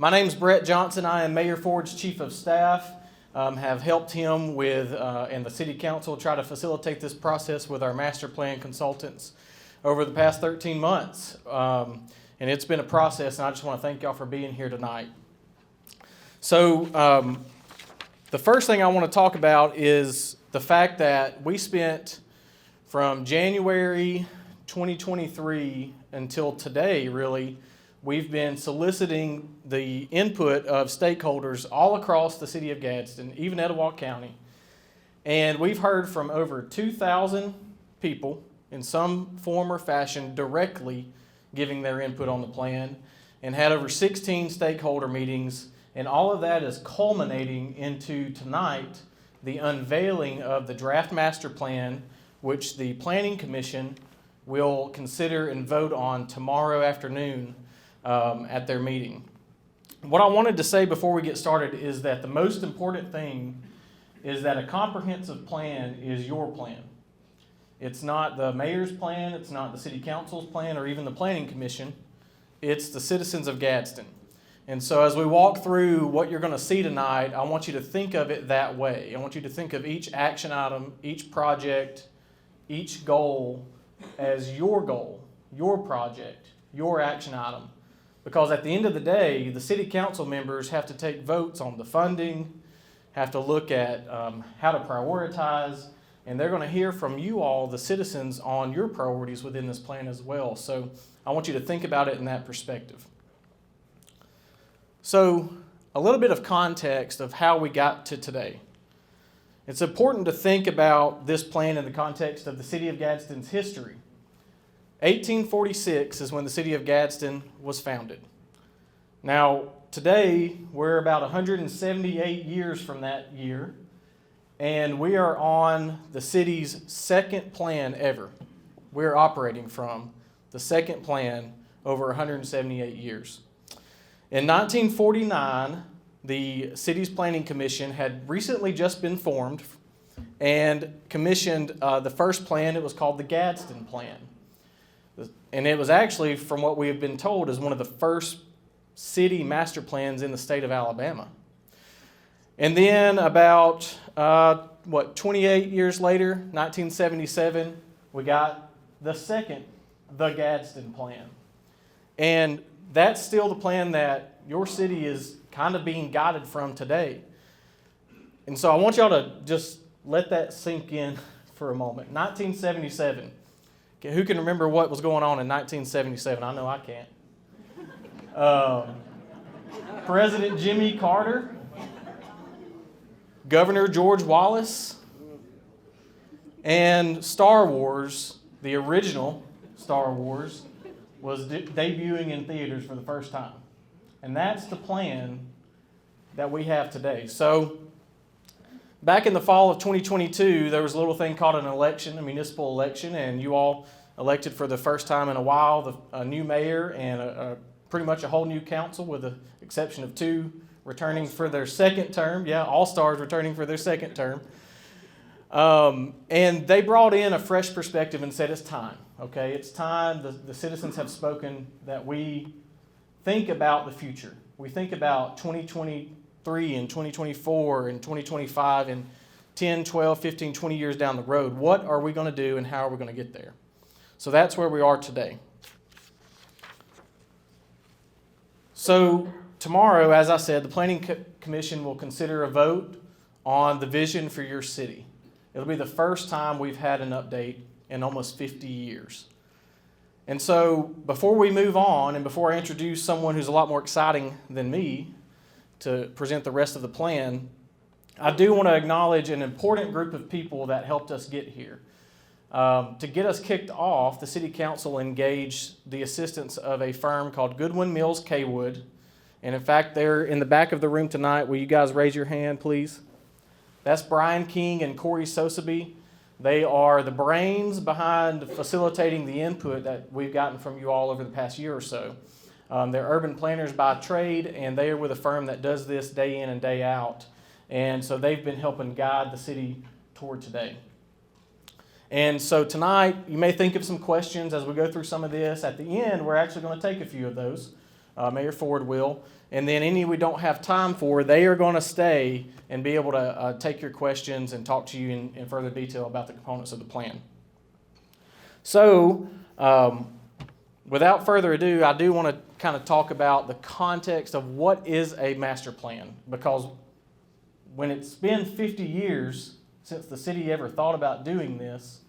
My name's Brett Johnson. I am Mayor Ford's Chief of Staff. Have helped him with and the City Council try to facilitate this process with our master plan consultants over the past 13 months. And it's been a process, and I just want to thank y'all for being here tonight. So the first thing I want to talk about is the fact that we spent from January 2023 until today, really, we've been soliciting the input of stakeholders all across the city of Gadsden, even Etowah County. And we've heard from over 2,000 people in some form or fashion directly giving their input on the plan, and had over 16 stakeholder meetings. And all of that is culminating into tonight, the unveiling of the draft master plan, which the Planning Commission will consider and vote on tomorrow afternoon at their meeting. What I wanted to say before we get started is that the most important thing is that a comprehensive plan is your plan. It's not the mayor's plan, it's not the city council's plan, or even the planning commission. It's the citizens of Gadsden. And so as we walk through what you're going to see tonight, I want you to think of it that way. I want you to think of each action item, each project, each goal as your goal, your project, your action item. Because at the end of the day, the city council members have to take votes on the funding, have to look at how to prioritize, and they're going to hear from you all, the citizens, on your priorities within this plan as well. So I want you to think about it in that perspective. So a little bit of context of how we got to today. It's important to think about this plan in the context of the city of Gadsden's history. 1846 is when the city of Gadsden was founded. Now, today, we're about 178 years from that year, and we are on the city's second plan ever. We're operating from the second plan over 178 years. In 1949, the city's planning commission had recently just been formed and commissioned the first plan. It was called the Gadsden Plan. And it was actually, from what we have been told, is one of the first city master plans in the state of Alabama. And then about, 28 years later, 1977, we got the second, the Gadsden Plan. And that's still the plan that your city is kind of being guided from today. And so I want y'all to just let that sink in for a moment. 1977. Okay, who can remember what was going on in 1977? I know I can't. President Jimmy Carter, Governor George Wallace, and Star Wars, the original Star Wars, was debuting in theaters for the first time. And that's the plan that we have today. So back in the fall of 2022, there was a little thing called an election, a municipal election, and you all elected for the first time in a while a new mayor and pretty much a whole new council, with the exception of two returning for their second term. Yeah, all-stars returning for their second term. And they brought in a fresh perspective and said, it's time, okay? It's time. The citizens have spoken that we think about the future. We think about 2023 and 2024 and 2025 and 10, 12, 15, 20 years down the road. What are we going to do and how are we going to get there? So that's where we are today. So tomorrow, as I said, the Planning Commission will consider a vote on the vision for your city. It'll be the first time we've had an update in almost 50 years. And so before we move on, and before I introduce someone who's a lot more exciting than me to present the rest of the plan, I do want to acknowledge an important group of people that helped us get here. To get us kicked off, the City Council engaged the assistance of a firm called Goodwin Mills Kaywood. And in fact, they're in the back of the room tonight. Will you guys raise your hand, please? That's Brian King and Corey Soseby. They are the brains behind facilitating the input that we've gotten from you all over the past year or so. They're urban planners by trade, and they are with a firm that does this day in and day out. And so they've been helping guide the city toward today. And so tonight, you may think of some questions as we go through some of this. At the end, we're actually going to take a few of those. Mayor Ford will. And then any we don't have time for, they are going to stay and be able to take your questions and talk to you in further detail about the components of the plan. So, without further ado, I do want to kind of talk about the context of what is a master plan, because when it's been 50 years since the city ever thought about doing this,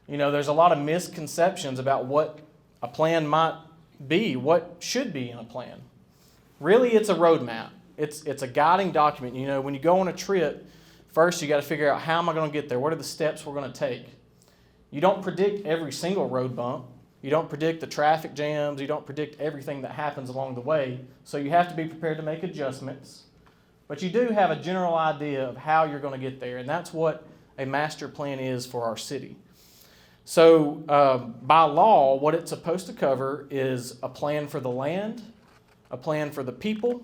there's a lot of misconceptions about what a plan might be, what should be in a plan. Really, it's a roadmap. It's a guiding document. When you go on a trip, first you got to figure out, how am I going to get there? What are the steps we're going to take? You don't predict every single road bump. You don't predict the traffic jams. You don't predict everything that happens along the way. So you have to be prepared to make adjustments. But you do have a general idea of how you're going to get there, and that's what a master plan is for our city. So by law, what it's supposed to cover is a plan for the land, a plan for the people,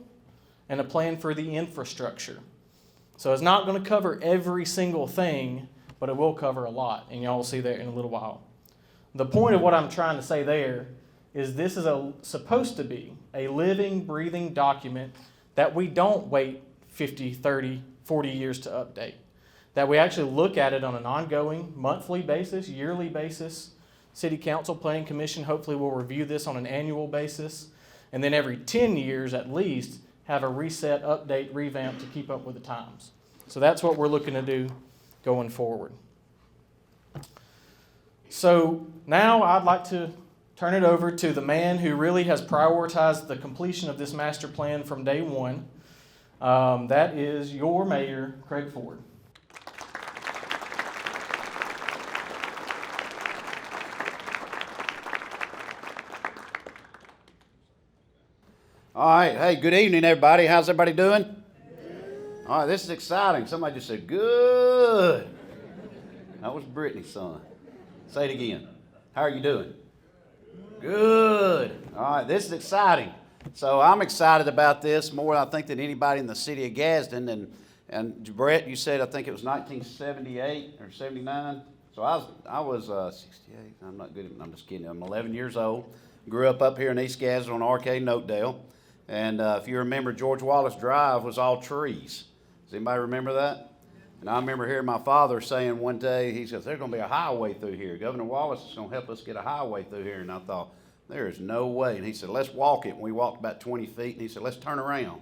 and a plan for the infrastructure. So it's not going to cover every single thing, but it will cover a lot, and y'all will see that in a little while. The point of what I'm trying to say there is this is supposed to be a living, breathing document that we don't wait 50, 30, 40 years to update. That we actually look at it on an ongoing, monthly basis, yearly basis. City Council, Planning Commission hopefully will review this on an annual basis. And then every 10 years at least, have a reset, update, revamp to keep up with the times. So that's what we're looking to do going forward. So now I'd like to turn it over to the man who really has prioritized the completion of this master plan from day one. That is your mayor, Craig Ford. All right. Hey, good evening, everybody. How's everybody doing? All right, this is exciting. Somebody just said, good. That was Brittany's son. Say it again. How are you doing? Good. All right, this is exciting. So I'm excited about this more, I think, than anybody in the city of Gadsden. And Brett, you said, I think it was 1978 or 79. So I was 68. I'm just kidding. I'm 11 years old. Grew up here in East Gadsden on Arcade and Oakdale. And if you remember, George Wallace Drive was all trees. Does anybody remember that? And I remember hearing my father saying one day, he says, there's going to be a highway through here. Governor Wallace is going to help us get a highway through here. And I thought, there is no way. And he said, let's walk it. And we walked about 20 feet. And he said, let's turn around.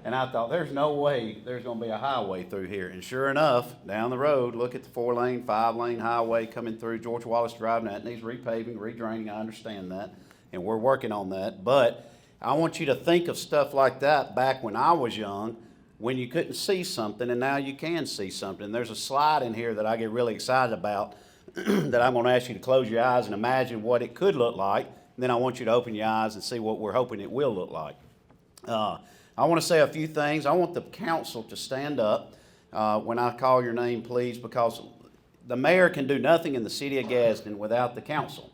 And I thought, there's no way there's going to be a highway through here. And sure enough, down the road, look at the 4-lane, 5-lane highway coming through George Wallace Drive. Now, it needs repaving, redraining. I understand that. And we're working on that. But I want you to think of stuff like that back when I was young, when you couldn't see something, and now you can see something. There's a slide in here that I get really excited about that I'm going to ask you to close your eyes and imagine what it could look like. And then I want you to open your eyes and see what we're hoping it will look like. I want to say a few things. I want the council to stand up when I call your name, please, because the mayor can do nothing in the city of Gadsden without the council.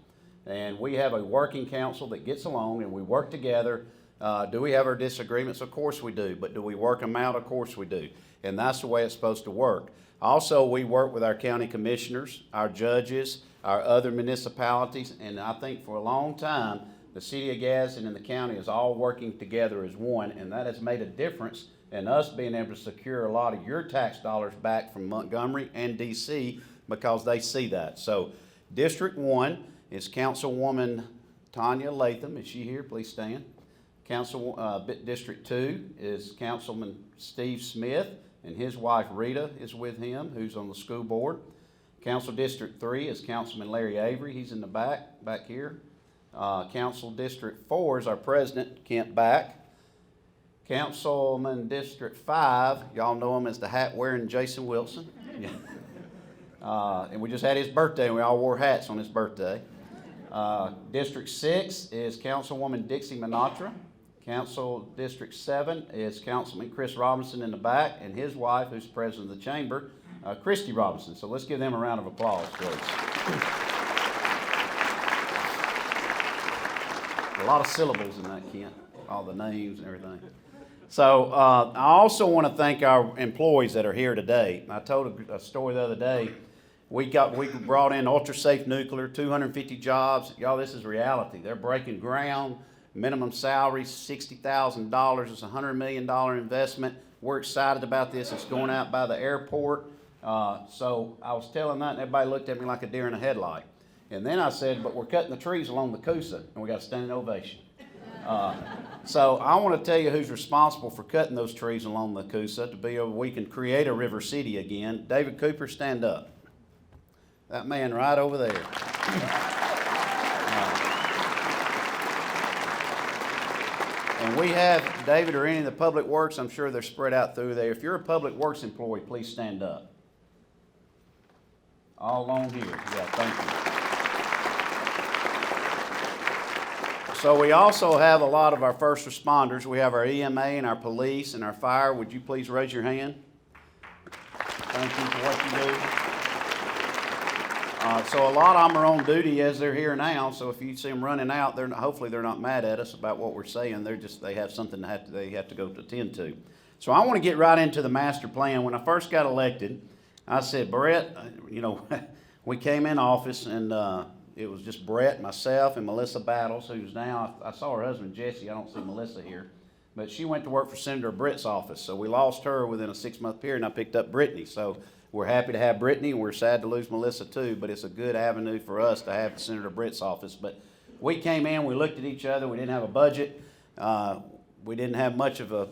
And we have a working council that gets along and we work together. Do we have our disagreements? Of course we do. But do we work them out? Of course we do. And that's the way it's supposed to work. Also, we work with our county commissioners, our judges, our other municipalities. And I think for a long time, the city of Gadsden and the county is all working together as one. And that has made a difference in us being able to secure a lot of your tax dollars back from Montgomery and D.C. because they see that. So District 1 is Councilwoman Tanya Latham. Is she here? Please stand. District 2 is Councilman Steve Smith, and his wife Rita is with him, who's on the school board. Council District 3 is Councilman Larry Avery. He's in the back here. Council District 4 is our president, Kent Back. Councilman District 5, y'all know him as the hat-wearing Jason Wilson. And we just had his birthday, and we all wore hats on his birthday. District 6 is Councilwoman Dixie Minatra. Council District 7 is Councilman Chris Robinson in the back, and his wife, who's president of the chamber, Christy Robinson. So let's give them a round of applause, please. A lot of syllables in that, Kent, all the names and everything. So I also want to thank our employees that are here today. I told a story the other day. We brought in Ultra Safe Nuclear, 250 jobs. Y'all, this is reality. They're breaking ground. Minimum salary, $60,000. It's a $100 million investment. We're excited about this. It's going out by the airport. So I was telling that, and everybody looked at me like a deer in a headlight. And then I said, but we're cutting the trees along the Coosa, and we got a standing ovation. So I want to tell you who's responsible for cutting those trees along the Coosa to be able we can create a river city again. David Cooper, stand up. That man right over there. And we have David or any of the public works, I'm sure they're spread out through there. If you're a public works employee, please stand up. All along here. Yeah, thank you. So we also have a lot of our first responders. We have our EMA and our police and our fire. Would you please raise your hand? Thank you for what you do. So a lot of them are on duty as they're here now. So if you see them running out, hopefully they're not mad at us about what we're saying. They have something they have to go to attend to. So I want to get right into the master plan. When I first got elected, I said, Brett, we came in office and it was just Brett, myself, and Melissa Battles, who's now, I saw her husband Jesse. I don't see Melissa here, but she went to work for Senator Britt's office. So we lost her within a 6-month period, and I picked up Brittany. So we're happy to have Brittany, and we're sad to lose Melissa too, but it's a good avenue for us to have Senator Britt's office. But we came in, we looked at each other, we didn't have a budget. We didn't have much of a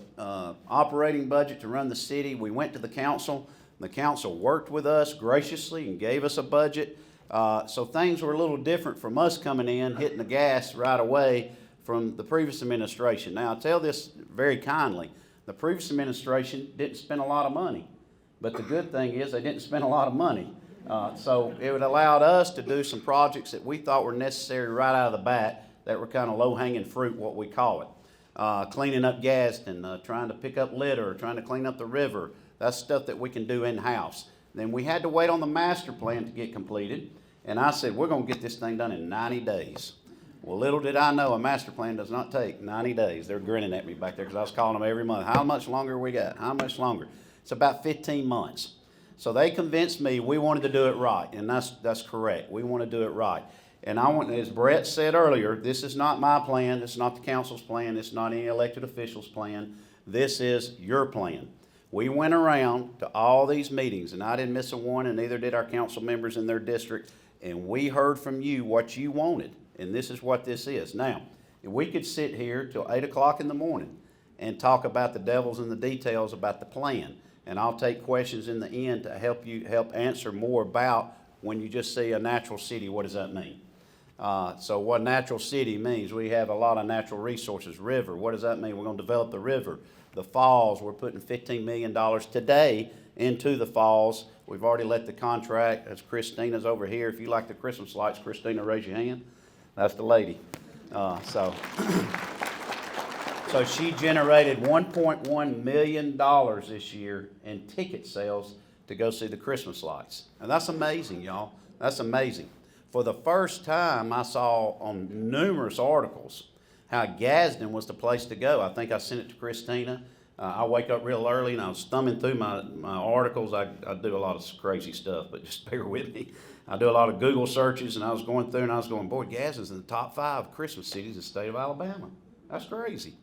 operating budget to run the city. We went to the council. The council worked with us graciously and gave us a budget. So things were a little different from us coming in, hitting the gas right away from the previous administration. Now, I tell this very kindly. The previous administration didn't spend a lot of money. But the good thing is they didn't spend a lot of money. So it would allowed us to do some projects that we thought were necessary right out of the bat that were kind of low-hanging fruit, what we call it. Cleaning up Gadsden, trying to pick up litter, trying to clean up the river. That's stuff that we can do in-house. Then we had to wait on the master plan to get completed. And I said, we're going to get this thing done in 90 days. Well, little did I know a master plan does not take 90 days. They're grinning at me back there because I was calling them every month. How much longer we got? How much longer? It's about 15 months. So they convinced me we wanted to do it right, and that's correct. We want to do it right. And as Brett said earlier, this is not my plan. This is not the council's plan. This is not any elected official's plan. This is your plan. We went around to all these meetings, and I didn't miss a one, and neither did our council members in their district, and we heard from you what you wanted, and this is what this is. Now, if we could sit here till 8 o'clock in the morning and talk about the devils and the details about the plan, and I'll take questions in the end to help answer more about when you just see a natural city, what does that mean? So what natural city means, we have a lot of natural resources. River, what does that mean? We're going to develop the river. The falls, we're putting $15 million today into the falls. We've already let the contract, as Christina's over here. If you like the Christmas lights, Christina, raise your hand. That's the lady. So she generated $1.1 million this year in ticket sales to go see the Christmas lights. And that's amazing, y'all. That's amazing. For the first time, I saw on numerous articles how Gadsden was the place to go. I think I sent it to Christina. I wake up real early and I was thumbing through my articles. I do a lot of crazy stuff, but just bear with me. I do a lot of Google searches, and I was going through and I was going, boy, Gadsden's in the top 5 Christmas cities in the state of Alabama. That's crazy.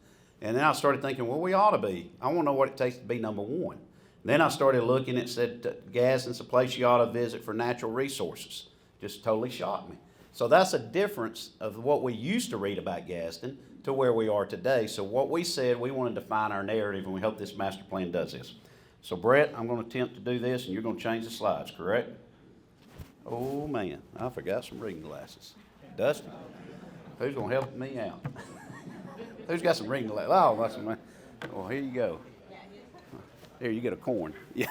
And then I started thinking, well, we ought to be. I want to know what it takes to be number 1. Then I started looking and said, Gadsden's a place you ought to visit for natural resources. Just totally shocked me. So that's a difference of what we used to read about Gadsden to where we are today. So what we said, we want to define our narrative, and we hope this master plan does this. So Brett, I'm going to attempt to do this, and you're going to change the slides, correct? Oh, man, I forgot some reading glasses. Dustin, who's going to help me out? Who's got some reading glasses? Oh, that's my. Well, here you go. Here, you get a corn. Yeah,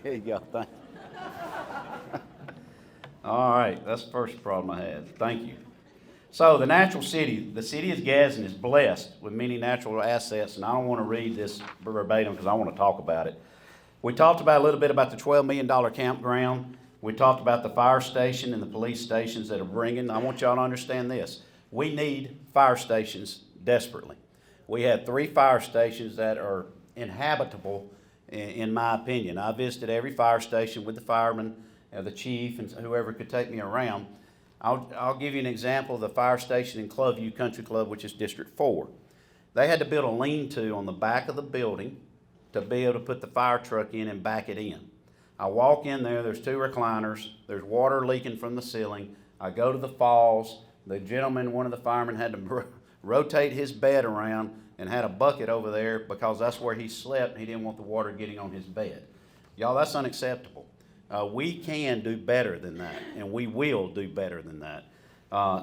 here you go. Thank you. All right, that's the first problem I had. Thank you. So the natural city, the city of Gadsden is blessed with many natural assets, and I don't want to read this verbatim because I want to talk about it. We talked about a little bit about the $12 million campground. We talked about the fire station and the police stations that are bringing. I want y'all to understand this. We need fire stations desperately. We have 3 fire stations that are inhabitable, in my opinion. I visited every fire station with the firemen, the chief, and whoever could take me around. I'll give you an example of the fire station in Clubview Country Club, which is District 4. They had to build a lean-to on the back of the building to be able to put the fire truck in and back it in. I walk in there, there's 2 recliners, there's water leaking from the ceiling. I go to the falls. The gentleman, one of the firemen, had to rotate his bed around and had a bucket over there because that's where he slept and he didn't want the water getting on his bed. Y'all, that's unacceptable. We can do better than that, and we will do better than that.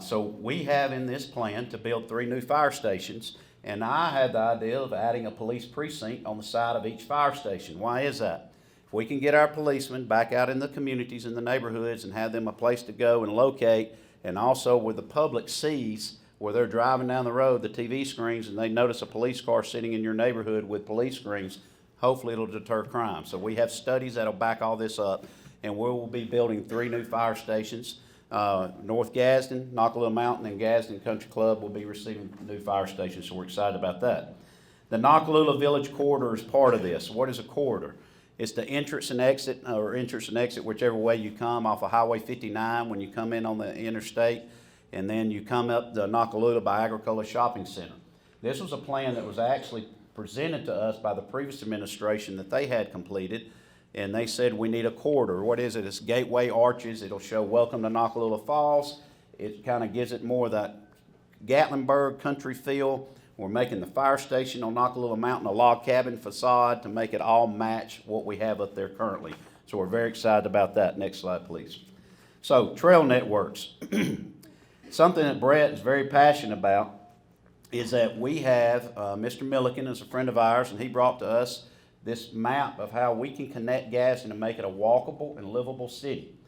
So we have in this plan to build 3 new fire stations, and I had the idea of adding a police precinct on the side of each fire station. Why is that? If we can get our policemen back out in the communities, in the neighborhoods, and have them a place to go and locate, and also where the public sees, where they're driving down the road, the TV screens, and they notice a police car sitting in your neighborhood with police screens, hopefully it'll deter crime. So we have studies that'll back all this up, and we will be building 3 new fire stations. North Gadsden, Knockaloo Mountain, and Gadsden Country Club will be receiving new fire stations, so we're excited about that. The Knockaloo Village Corridor is part of this. What is a corridor? It's the entrance and exit, whichever way you come off of Highway 59 when you come in on the interstate, and then you come up the Knockaloo by Agricola Shopping Center. This was a plan that was actually presented to us by the previous administration that they had completed, and they said we need a corridor. What is it? It's gateway arches. It'll show welcome to Knockaloo Falls. It kind of gives it more of that Gatlinburg country feel. We're making the fire station on Knockaloo Mountain a log cabin facade to make it all match what we have up there currently. So we're very excited about that. Next slide, please. So trail networks. Something that Brett is very passionate about is that we have, Mr. Milliken is a friend of ours, and he brought to us this map of how we can connect Gadsden and make it a walkable and livable city.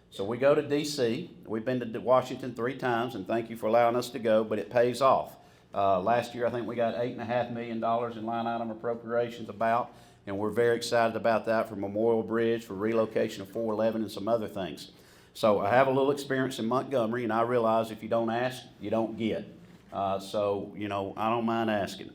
So we go to D.C. We've been to Washington 3 times, and thank you for allowing us to go, but it pays off. Last year, I think we got $8.5 million in line item appropriations and we're very excited about that for Memorial Bridge, for relocation of 411 and some other things. So I have a little experience in Montgomery, and I realize if you don't ask, you don't get. So, you know, I don't mind asking.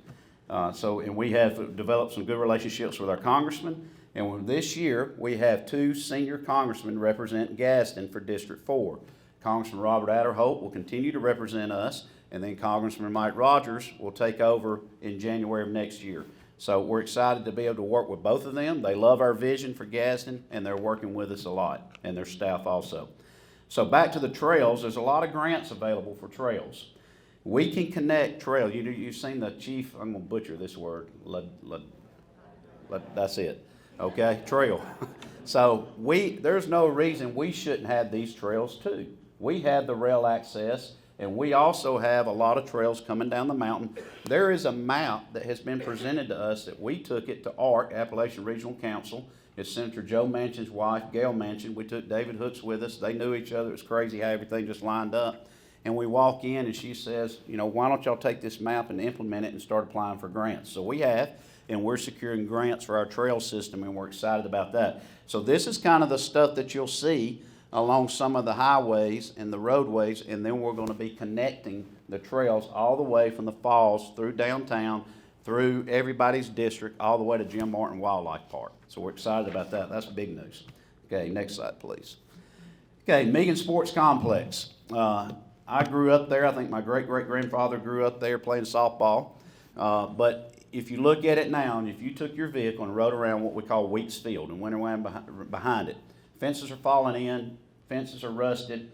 And we have developed some good relationships with our congressmen, and this year we have 2 senior congressmen represent Gadsden for District 4. Congressman Robert Adderholt will continue to represent us, and then Congressman Mike Rogers will take over in January of next year. So we're excited to be able to work with both of them. They love our vision for Gadsden, and they're working with us a lot, and their staff also. So back to the trails, there's a lot of grants available for trails. We can connect trails. You've seen the chief, I'm going to butcher this word, that's it, okay, trail. So there's no reason we shouldn't have these trails too. We have the rail access, and we also have a lot of trails coming down the mountain. There is a map that has been presented to us that we took it to ARC, Appalachian Regional Council. It's Senator Joe Manchin's wife, Gail Manchin. We took David Hooks with us. They knew each other. It was crazy how everything just lined up. And we walk in, and she says, you know, why don't y'all take this map and implement it and start applying for grants? So we have, and we're securing grants for our trail system, and we're excited about that. So this is kind of the stuff that you'll see along some of the highways and the roadways, and then we're going to be connecting the trails all the way from the falls through downtown, through everybody's district, all the way to Jim Martin Wildlife Park. So we're excited about that. That's big news. Okay, next slide, please. Okay, Megan Sports Complex. I grew up there. I think my great-great-grandfather grew up there playing softball. But if you look at it now, and if you took your vehicle and rode around what we call Wheats Field and went around behind it, fences are falling in, fences are rusted.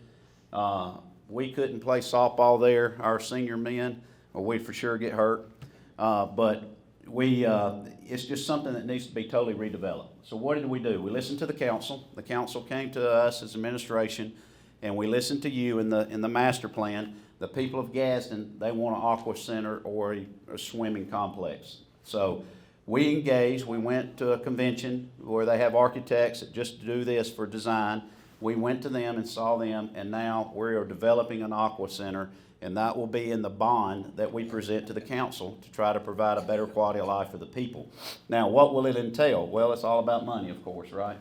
We couldn't play softball there, our senior men, or we'd for sure get hurt. But it's just something that needs to be totally redeveloped. So what did we do? We listened to the council. The council came to us as administration, and we listened to you in the master plan. The people of Gadsden, they want an aqua center or a swimming complex. So we engaged. We went to a convention where they have architects that just do this for design. We went to them and saw them, and now we are developing an aqua center, and that will be in the bond that we present to the council to try to provide a better quality of life for the people. Now, what will it entail? Well, it's all about money, of course, right?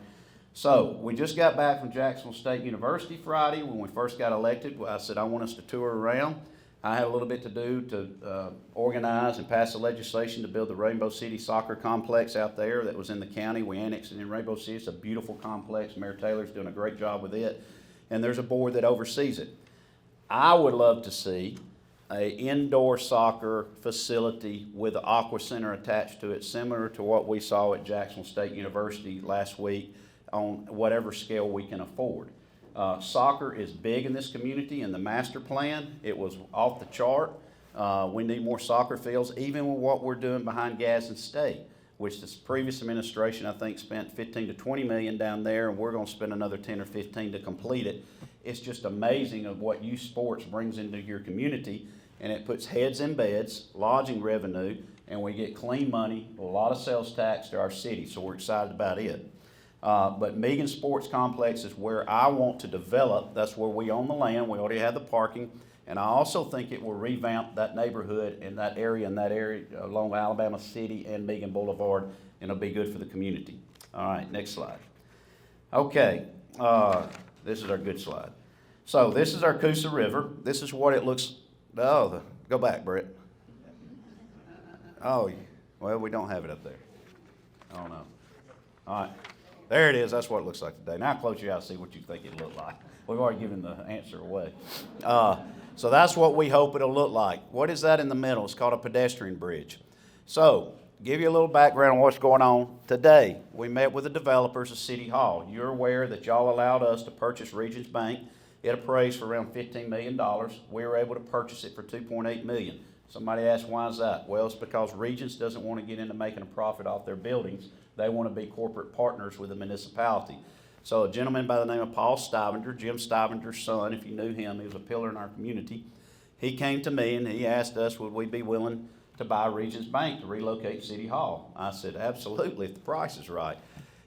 So we just got back from Jacksonville State University Friday. When we first got elected, I said I want us to tour around. I had a little bit to do to organize and pass the legislation to build the Rainbow City Soccer Complex out there that was in the county. We annexed it in Rainbow City. It's a beautiful complex. Mayor Taylor's doing a great job with it. And there's a board that oversees it. I would love to see a indoor soccer facility with an aqua center attached to it, similar to what we saw at Jacksonville State University last week, on whatever scale we can afford. Soccer is big in this community. In the master plan, it was off the chart. We need more soccer fields, even with what we're doing behind Gadsden State, which this previous administration, I think, spent 15 to 20 million down there, and we're going to spend another 10 or 15 to complete it. It's just amazing of what youth sports brings into your community, and it puts heads in beds, lodging revenue, and we get clean money, a lot of sales tax to our city, so we're excited about it. But Megan Sports Complex is where I want to develop. That's where we own the land. We already have the parking. And I also think it will revamp that neighborhood and that area along Alabama City and Megan Boulevard, and it'll be good for the community. All right, next slide. Okay, this is our good slide. So this is our Coosa River. This is what it looks. Oh, go back, Brett. Oh, well, we don't have it up there. I don't know. All right, there it is. That's what it looks like today. Now close your eyes, see what you think it looked like. We've already given the answer away. So that's what we hope it'll look like. What is that in the middle? It's called a pedestrian bridge. So, give you a little background on what's going on. Today, we met with the developers of City Hall. You're aware that y'all allowed us to purchase Regions Bank. It appraised for around $15 million. We were able to purchase it for $2.8 million. Somebody asked, why is that? Well, it's because Regions doesn't want to get into making a profit off their buildings. They want to be corporate partners with the municipality. So a gentleman by the name of Paul Stuyvesant, Jim Stuyvesant's son, if you knew him, he was a pillar in our community. He came to me and he asked us, would we be willing to buy Regions Bank to relocate City Hall? I said, absolutely, if the price is right.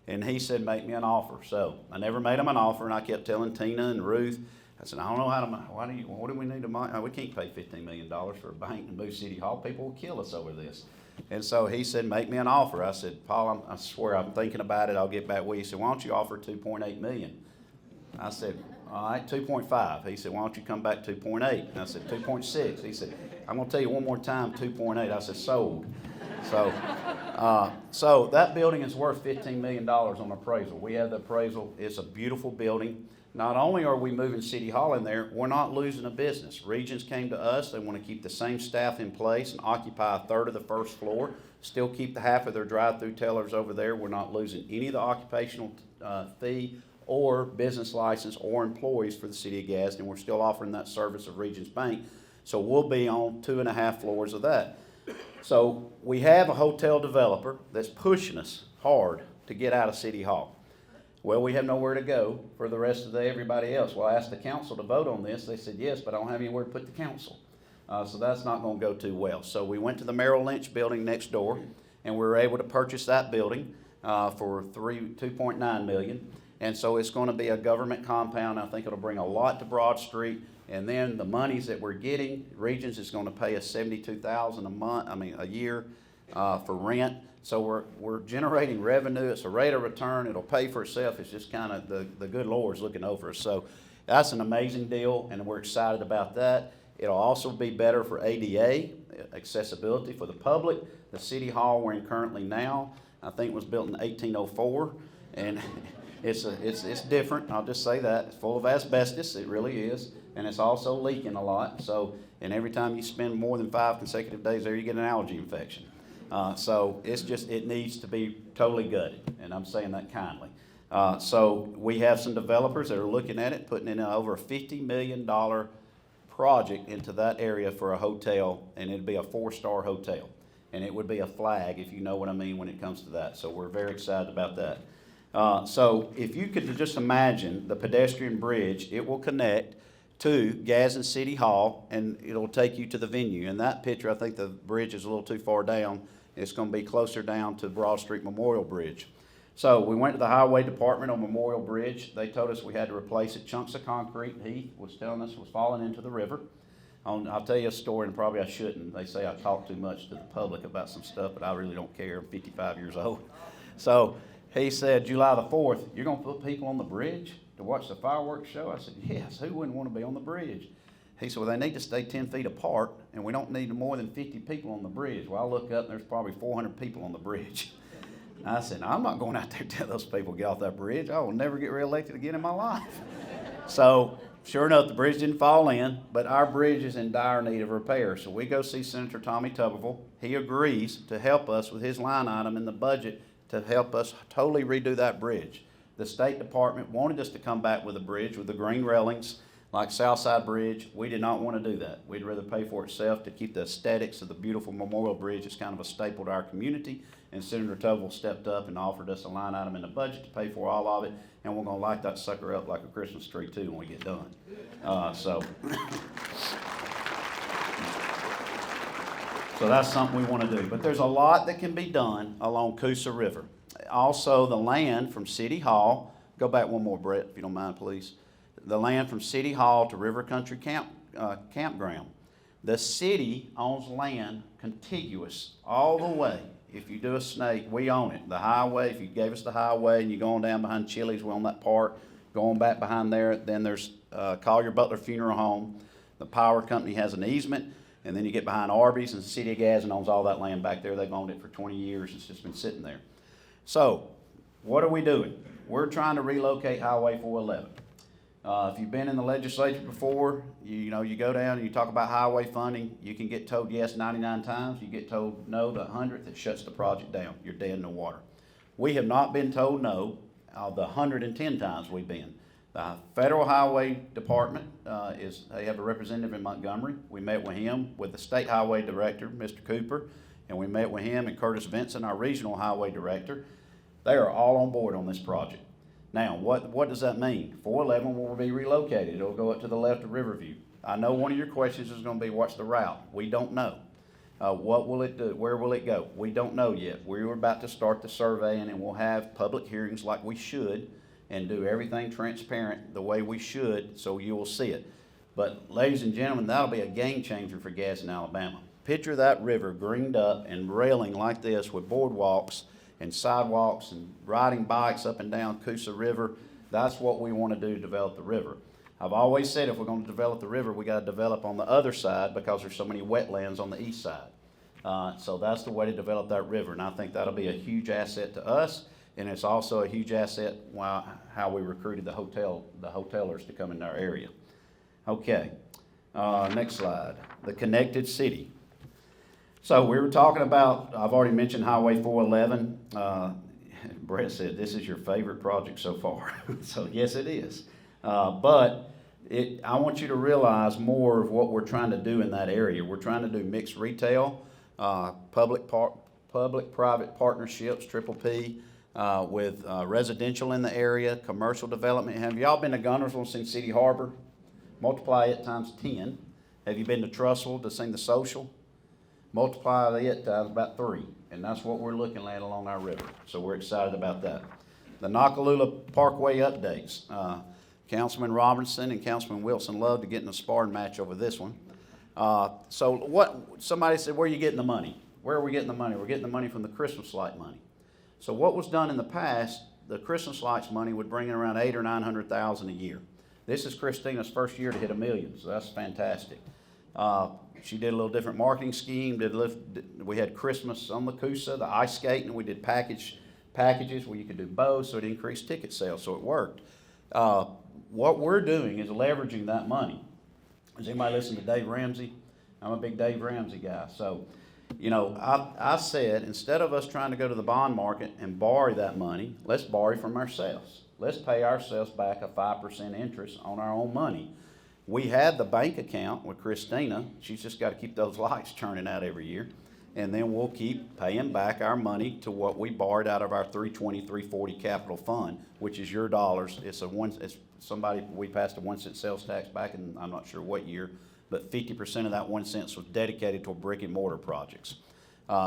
And he said, make me an offer. So I never made him an offer, and I kept telling Tina and Ruth, I said, I don't know how to, what do we need to, we can't pay $15 million for a bank to move City Hall. People will kill us over this. And so he said, make me an offer. I said, Paul, I swear I'm thinking about it. I'll get back with you. He said, why don't you offer $2.8 million? I said, all right, 2.5. He said, why don't you come back 2.8? And I said, 2.6. He said, I'm going to tell you one more time, 2.8. I said, sold. So that building is worth $15 million on appraisal. We have the appraisal. It's a beautiful building. Not only are we moving City Hall in there, we're not losing a business. Regions came to us. They want to keep the same staff in place and occupy a third of the first floor, still keep the half of their drive-through tellers over there. We're not losing any of the occupational fee or business license or employees for the city of Gadsden. We're still offering that service of Regions Bank. So we'll be on 2.5 floors of that. So we have a hotel developer that's pushing us hard to get out of City Hall. Well, we have nowhere to go for the rest of everybody else. Well, I asked the council to vote on this. They said yes, but I don't have anywhere to put the council. So that's not going to go too well. So we went to the Merrill Lynch building next door, and we were able to purchase that building for $2.9 million. And so it's going to be a government compound. I think it'll bring a lot to Broad Street. And then the monies that we're getting, Regions is going to pay us $72,000 a year for rent. So we're generating revenue. It's a rate of return. It'll pay for itself. It's just kind of the good Lord's looking over us. So that's an amazing deal, and we're excited about that. It'll also be better for ADA, accessibility for the public. The City Hall we're in currently now, I think was built in 1804, and it's different. I'll just say that. It's full of asbestos. It really is. And it's also leaking a lot. So, and every time you spend more than 5 consecutive days there, you get an allergy infection. So it needs to be totally gutted, and I'm saying that kindly. So we have some developers that are looking at it, putting in over a $50 million project into that area for a hotel, and it'd be a 4-star hotel. And it would be a flag, if you know what I mean, when it comes to that. So we're very excited about that. So if you could just imagine the pedestrian bridge, it will connect to Gadsden City Hall, and it'll take you to the venue. In that picture, I think the bridge is a little too far down. It's going to be closer down to Broad Street Memorial Bridge. So we went to the Highway Department on Memorial Bridge. They told us we had to replace it. Chunks of concrete, he was telling us, was falling into the river. I'll tell you a story, and probably I shouldn't. They say I talk too much to the public about some stuff, but I really don't care. I'm 55 years old. So he said, July the 4th, you're going to put people on the bridge to watch the fireworks show? I said, yes, who wouldn't want to be on the bridge? He said, well, they need to stay 10 feet apart, and we don't need more than 50 people on the bridge. Well, I look up, and there's probably 400 people on the bridge. I said, I'm not going out there to tell those people to get off that bridge. I will never get reelected again in my life. So Sure enough, the bridge didn't fall in, but our bridge is in dire need of repair. So we go see Senator Tommy Tuberville. He agrees to help us with his line item in the budget to help us totally redo that bridge. The State Department wanted us to come back with a bridge with the green railings like Southside Bridge. We did not want to do that. We'd rather pay for itself to keep the aesthetics of the beautiful Memorial Bridge. It's kind of a staple to our community. And Senator Tuberville stepped up and offered us a line item in the budget to pay for all of it. And we're going to light that sucker up like a Christmas tree too when we get done. So that's something we want to do. But there's a lot that can be done along Coosa River. Also, the land from City Hall, go back one more, Brett, if you don't mind, please. The land from City Hall to River Country Campground. The city owns land contiguous all the way. If you do a snake, we own it. The highway, if you gave us the highway and you're going down behind Chili's, we own that part. Going back behind there, then there's Collier Butler Funeral Home. The power company has an easement. And then you get behind Arby's, and the city of Gadsden owns all that land back there. They've owned it for 20 years. It's just been sitting there. So what are we doing? We're trying to relocate Highway 411. If you've been in the legislature before, you go down and you talk about highway funding, you can get told yes 99 times. You get told no the 100th, it shuts the project down. You're dead in the water. We have not been told no the 110 times we've been. The Federal Highway Department they have a representative in Montgomery. We met with him, with the State Highway Director, Mr. Cooper, and we met with him and Curtis Vinson, our Regional Highway Director. They are all on board on this project. Now, what does that mean? 411 will be relocated. It'll go up to the left of Riverview. I know one of your questions is going to be, what's the route? We don't know. What will it do? Where will it go? We don't know yet. We're about to start the surveying, and we'll have public hearings like we should and do everything transparent the way we should, so you will see it. But ladies and gentlemen, that'll be a game changer for Gadsden, Alabama. Picture that river greened up and railing like this with boardwalks and sidewalks and riding bikes up and down Coosa River. That's what we want to do to develop the river. I've always said if we're going to develop the river, we got to develop on the other side because there's so many wetlands on the east side. So that's the way to develop that river, and I think that'll be a huge asset to us. And it's also a huge asset how we recruited the hotelers to come in our area. Okay, next slide. The connected city. So we were talking about, I've already mentioned Highway 411. Brett said, this is your favorite project so far. So yes, it is. But I want you to realize more of what we're trying to do in that area. We're trying to do mixed retail, public-private partnerships, triple P, with residential in the area, commercial development. Have y'all been to Gunnersville and seen City Harbor? Multiply it times 10. Have you been to Trussville to see the social? Multiply it times about 3. And that's what we're looking at along our river. So we're excited about that. The Nakalula Parkway updates. Councilman Robinson and Councilman Wilson love to get in a sparring match over this one. Somebody said, where are you getting the money? Where are we getting the money? We're getting the money from the Christmas light money. So what was done in the past, the Christmas lights money would bring in around $800,000 or $900,000 a year. This is Christina's first year to hit $1 million, so that's fantastic. She did a little different marketing scheme. We had Christmas on the Coosa, the ice skating, and we did packages where you could do both, so it increased ticket sales, so it worked. What we're doing is leveraging that money. Does anybody listen to Dave Ramsey? I'm a big Dave Ramsey guy, so. I said, instead of us trying to go to the bond market and borrow that money, let's borrow from ourselves. Let's pay ourselves back a 5% interest on our own money. We had the bank account with Christina. She's just got to keep those lights churning out every year. And then we'll keep paying back our money to what we borrowed out of our 320, 340 capital fund, which is your dollars. We passed a 1 cent sales tax back in, I'm not sure what year, but 50% of that 1 cent was dedicated toward brick and mortar projects.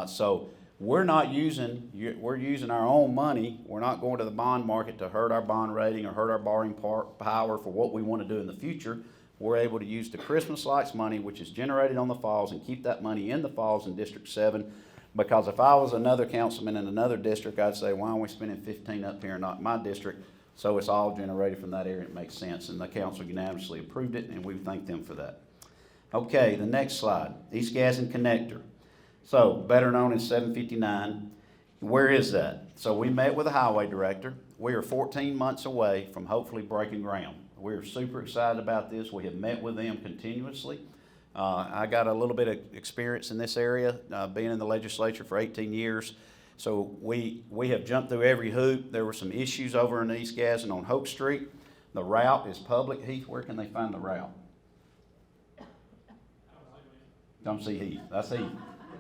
So we're using our own money. We're not going to the bond market to hurt our bond rating or hurt our borrowing power for what we want to do in the future. We're able to use the Christmas lights money, which is generated on the falls, and keep that money in the falls in District 7. Because if I was another councilman in another district, I'd say, why are we spending 15 up here and not in my district? So it's all generated from that area. It makes sense. And the council unanimously approved it, and we thank them for that. Okay, the next slide, East Gadsden Connector. So, better known as 759. Where is that? So we met with the highway director. We are 14 months away from hopefully breaking ground. We're super excited about this. We have met with them continuously. I got a little bit of experience in this area, being in the legislature for 18 years. So we have jumped through every hoop. There were some issues over in East Gadsden on Hope Street. The route is public. Heath, where can they find the route? Don't see Heath. That's Heath.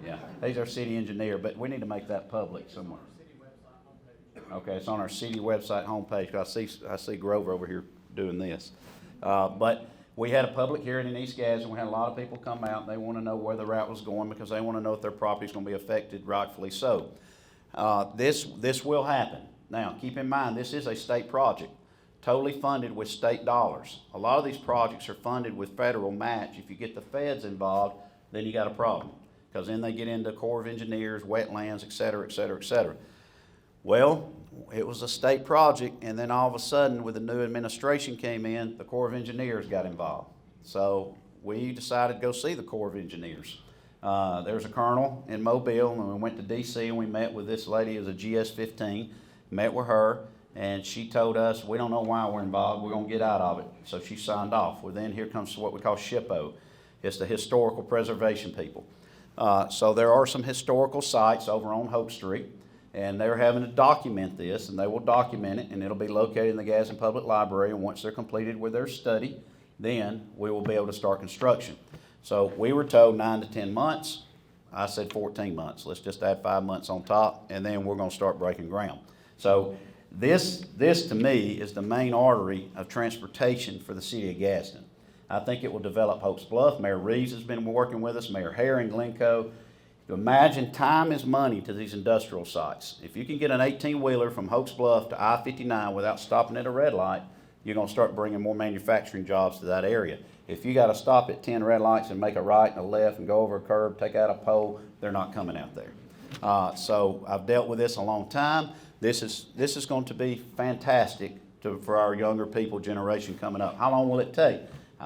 Yeah, he's our city engineer, but we need to make that public somewhere. Okay, it's on our city website homepage. I see Grover over here doing this. But we had a public hearing in East Gadsden. We had a lot of people come out. They want to know where the route was going because they want to know if their property is going to be affected, rightfully so. This will happen. Now, keep in mind, this is a state project, totally funded with state dollars. A lot of these projects are funded with federal match. If you get the feds involved, then you got a problem because then they get into Corps of Engineers, wetlands, et cetera, et cetera, et cetera. Well, it was a state project, and then all of a sudden, with the new administration came in, the Corps of Engineers got involved. So we decided to go see the Corps of Engineers. There's a colonel in Mobile, and we went to D.C. and we met with this lady as a GS-15, met with her, and she told us, we don't know why we're involved, we're going to get out of it. So she signed off. Well, then here comes what we call SHPO. It's the historical preservation people. So there are some historical sites over on Hope Street, and they're having to document this, and they will document it, and it'll be located in the Gadsden Public Library, and once they're completed with their study, then we will be able to start construction. So we were told 9 to 10 months. I said 14 months. Let's just add 5 months on top, and then we're going to start breaking ground. So this to me is the main artery of transportation for the city of Gadsden. I think it will develop Hope's Bluff. Mayor Reeves has been working with us, Mayor Herring, Glencoe. Imagine time is money to these industrial sites. If you can get an 18-wheeler from Hope's Bluff to I-59 without stopping at a red light, you're going to start bringing more manufacturing jobs to that area. If you got to stop at 10 red lights and make a right and a left and go over a curb, take out a pole, they're not coming out there. So I've dealt with this a long time. This is going to be fantastic for our younger people generation coming up. How long will it take?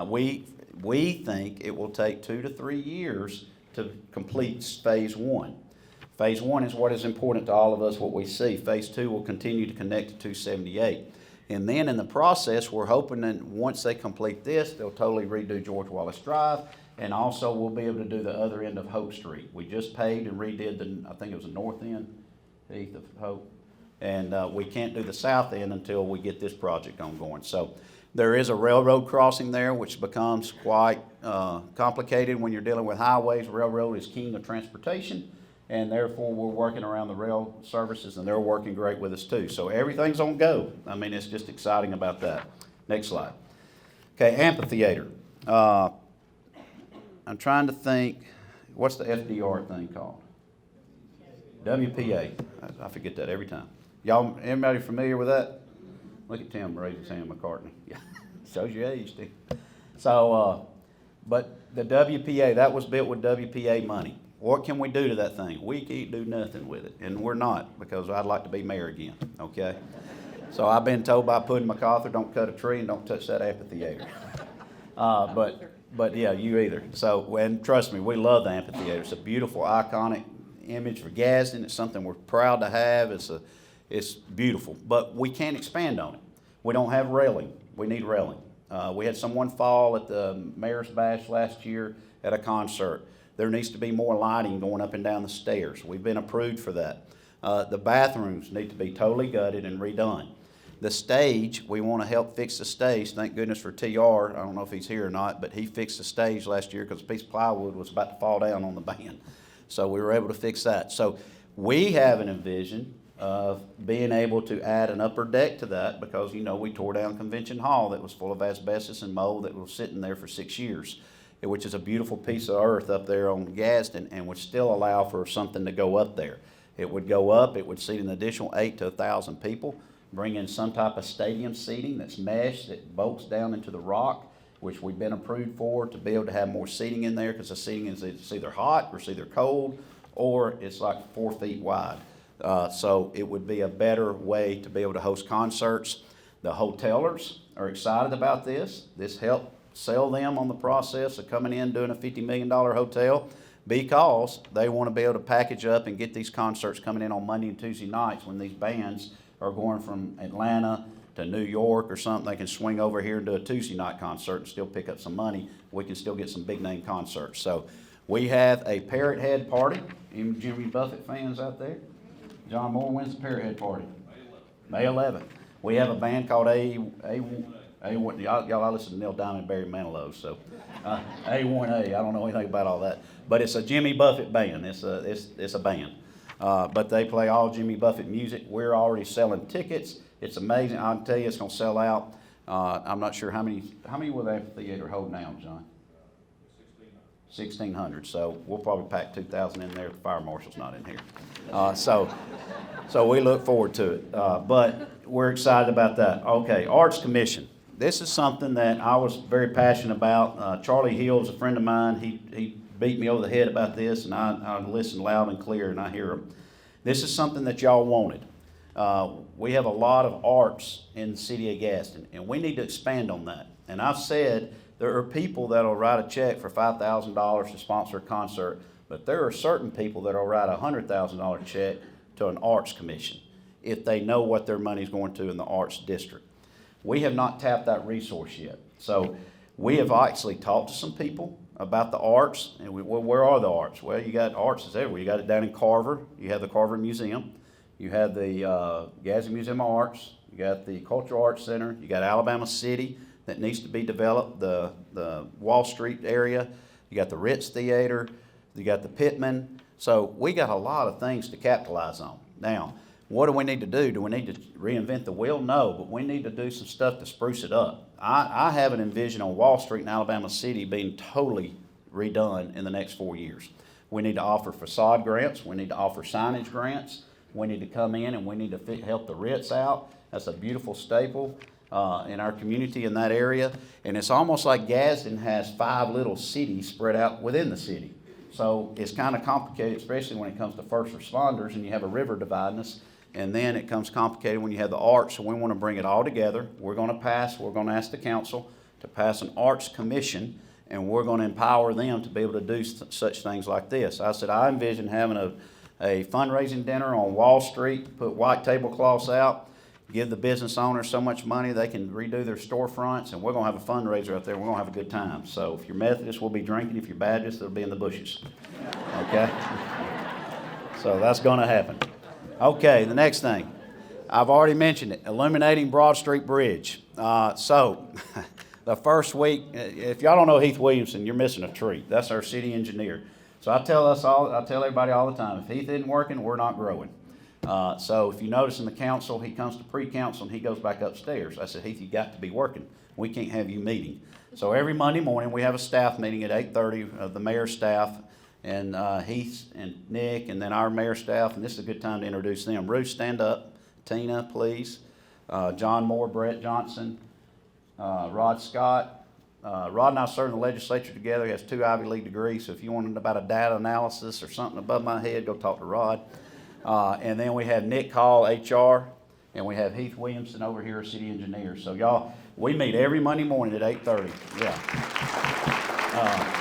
We think it will take 2 to 3 years to complete phase 1. Phase 1 is what is important to all of us, what we see. Phase 2 will continue to connect to 278. And then in the process, we're hoping that once they complete this, they'll totally redo George Wallace Drive, and also we'll be able to do the other end of Hope Street. We just paved and redid I think it was the north end, Heath, of Hope. And we can't do the south end until we get this project ongoing. So there is a railroad crossing there, which becomes quite complicated when you're dealing with highways. Railroad is king of transportation, and therefore we're working around the rail services, and they're working great with us too. So everything's on go. I mean, it's just exciting about that. Next slide. Okay, amphitheater. I'm trying to think, what's the FDR thing called? WPA. I forget that every time. Y'all, anybody familiar with that? Look at Tim raising his hand, McCartney. Yeah, shows your age, Steve. So, but the WPA, that was built with WPA money. What can we do to that thing? We can't do nothing with it, and we're not, because I'd like to be mayor again, okay? So I've been told by Puddin MacArthur, don't cut a tree and don't touch that amphitheater. But yeah, you either. So, and trust me, we love the amphitheater. It's a beautiful, iconic image for Gadsden. It's something we're proud to have. It's beautiful, but we can't expand on it. We don't have railing. We need railing. We had someone fall at the Mayor's Bash last year at a concert. There needs to be more lighting going up and down the stairs. We've been approved for that. The bathrooms need to be totally gutted and redone. The stage, we want to help fix the stage. Thank goodness for TR. I don't know if he's here or not, but he fixed the stage last year because a piece of plywood was about to fall down on the band. So we were able to fix that. So we have an envision of being able to add an upper deck to that because, you know, we tore down Convention Hall that was full of asbestos and mold that was sitting there for 6 years, which is a beautiful piece of earth up there on Gadsden and would still allow for something to go up there. It would go up, it would seat an additional 8 to 1,000 people, bring in some type of stadium seating that's mesh that bolts down into the rock, which we've been approved for to be able to have more seating in there because the seating is it's either hot or it's either cold or it's like 4 feet wide. So it would be a better way to be able to host concerts. The hotelers are excited about this. This helped sell them on the process of coming in doing a $50 million hotel because they want to be able to package up and get these concerts coming in on Monday and Tuesday nights when these bands are going from Atlanta to New York or something, they can swing over here and do a Tuesday night concert and still pick up some money. We can still get some big name concerts. So we have a Parrot Head party. Any Jimmy Buffett fans out there? John Moore, when's the Parrot Head party? May 11th. We have a band called A1. Y'all listen to Neil Diamond and Barry Manilow, so A1A. I don't know anything about all that, but it's a Jimmy Buffett band. It's a band, but they play all Jimmy Buffett music. We're already selling tickets. It's amazing. I'll tell you, it's going to sell out. I'm not sure how many will that theater hold now, John? 1,600. So we'll probably pack 2,000 in there if the fire marshal's not in here. So we look forward to it. But we're excited about that. Okay, Arts Commission. This is something that I was very passionate about. Charlie Hill is a friend of mine. He beat me over the head about this, and I listen loud and clear, and I hear him. This is something that y'all wanted. We have a lot of arts in the city of Gadsden, and we need to expand on that. And I've said there are people that will write a check for $5,000 to sponsor a concert, but there are certain people that will write a $100,000 check to an arts commission if they know what their money is going to in the arts district. We have not tapped that resource yet. So we have actually talked to some people about the arts. And well, where are the arts? Well, you got arts everywhere. You got it down in Carver. You have the Carver Museum. You have the Gadsden Museum of Arts. You got the Cultural Arts Center. You got Alabama City that needs to be developed, the Wall Street area. You got the Ritz Theater. You got the Pittman. So we got a lot of things to capitalize on. Now, what do we need to do? Do we need to reinvent the wheel? No, but we need to do some stuff to spruce it up. I have an envision on Wall Street in Alabama City being totally redone in the next 4 years. We need to offer facade grants. We need to offer signage grants. We need to come in and we need to help the Ritz out. That's a beautiful staple in our community in that area. And it's almost like Gadsden has 5 little cities spread out within the city. So it's kind of complicated, especially when it comes to first responders and you have a river dividing us. And then it comes complicated when you have the arts. So we want to bring it all together. We're going to ask the council to pass an arts commission, and we're going to empower them to be able to do such things like this. I said I envision having a fundraising dinner on Wall Street, put white tablecloths out, give the business owners so much money they can redo their storefronts, and we're going to have a fundraiser out there. We're going to have a good time. So if you're Methodist, we'll be drinking. If you're Baptist, they'll be in the bushes. Okay? So that's going to happen. Okay, the next thing. I've already mentioned it, illuminating Broad Street Bridge. So the first week, if y'all don't know Heath Williamson, you're missing a treat. That's our city engineer. So I tell everybody all the time, if Heath isn't working, we're not growing. So if you notice in the council, he comes to pre-council and he goes back upstairs. I said, Heath, you got to be working. We can't have you meeting. So every Monday morning we have a staff meeting at 8:30 of the mayor's staff, and Heath and Nick, and then our mayor staff, and this is a good time to introduce them. Ruth, stand up. Tina, please. John Moore, Brett Johnson, Rod Scott. Rod and I serve in the legislature together. He has 2 Ivy League degrees, so if you want about a data analysis or something above my head, go talk to Rod. And then we have Nick Hall, HR, and we have Heath Williamson over here, city engineer. So y'all, we meet every Monday morning at 8:30. Yeah.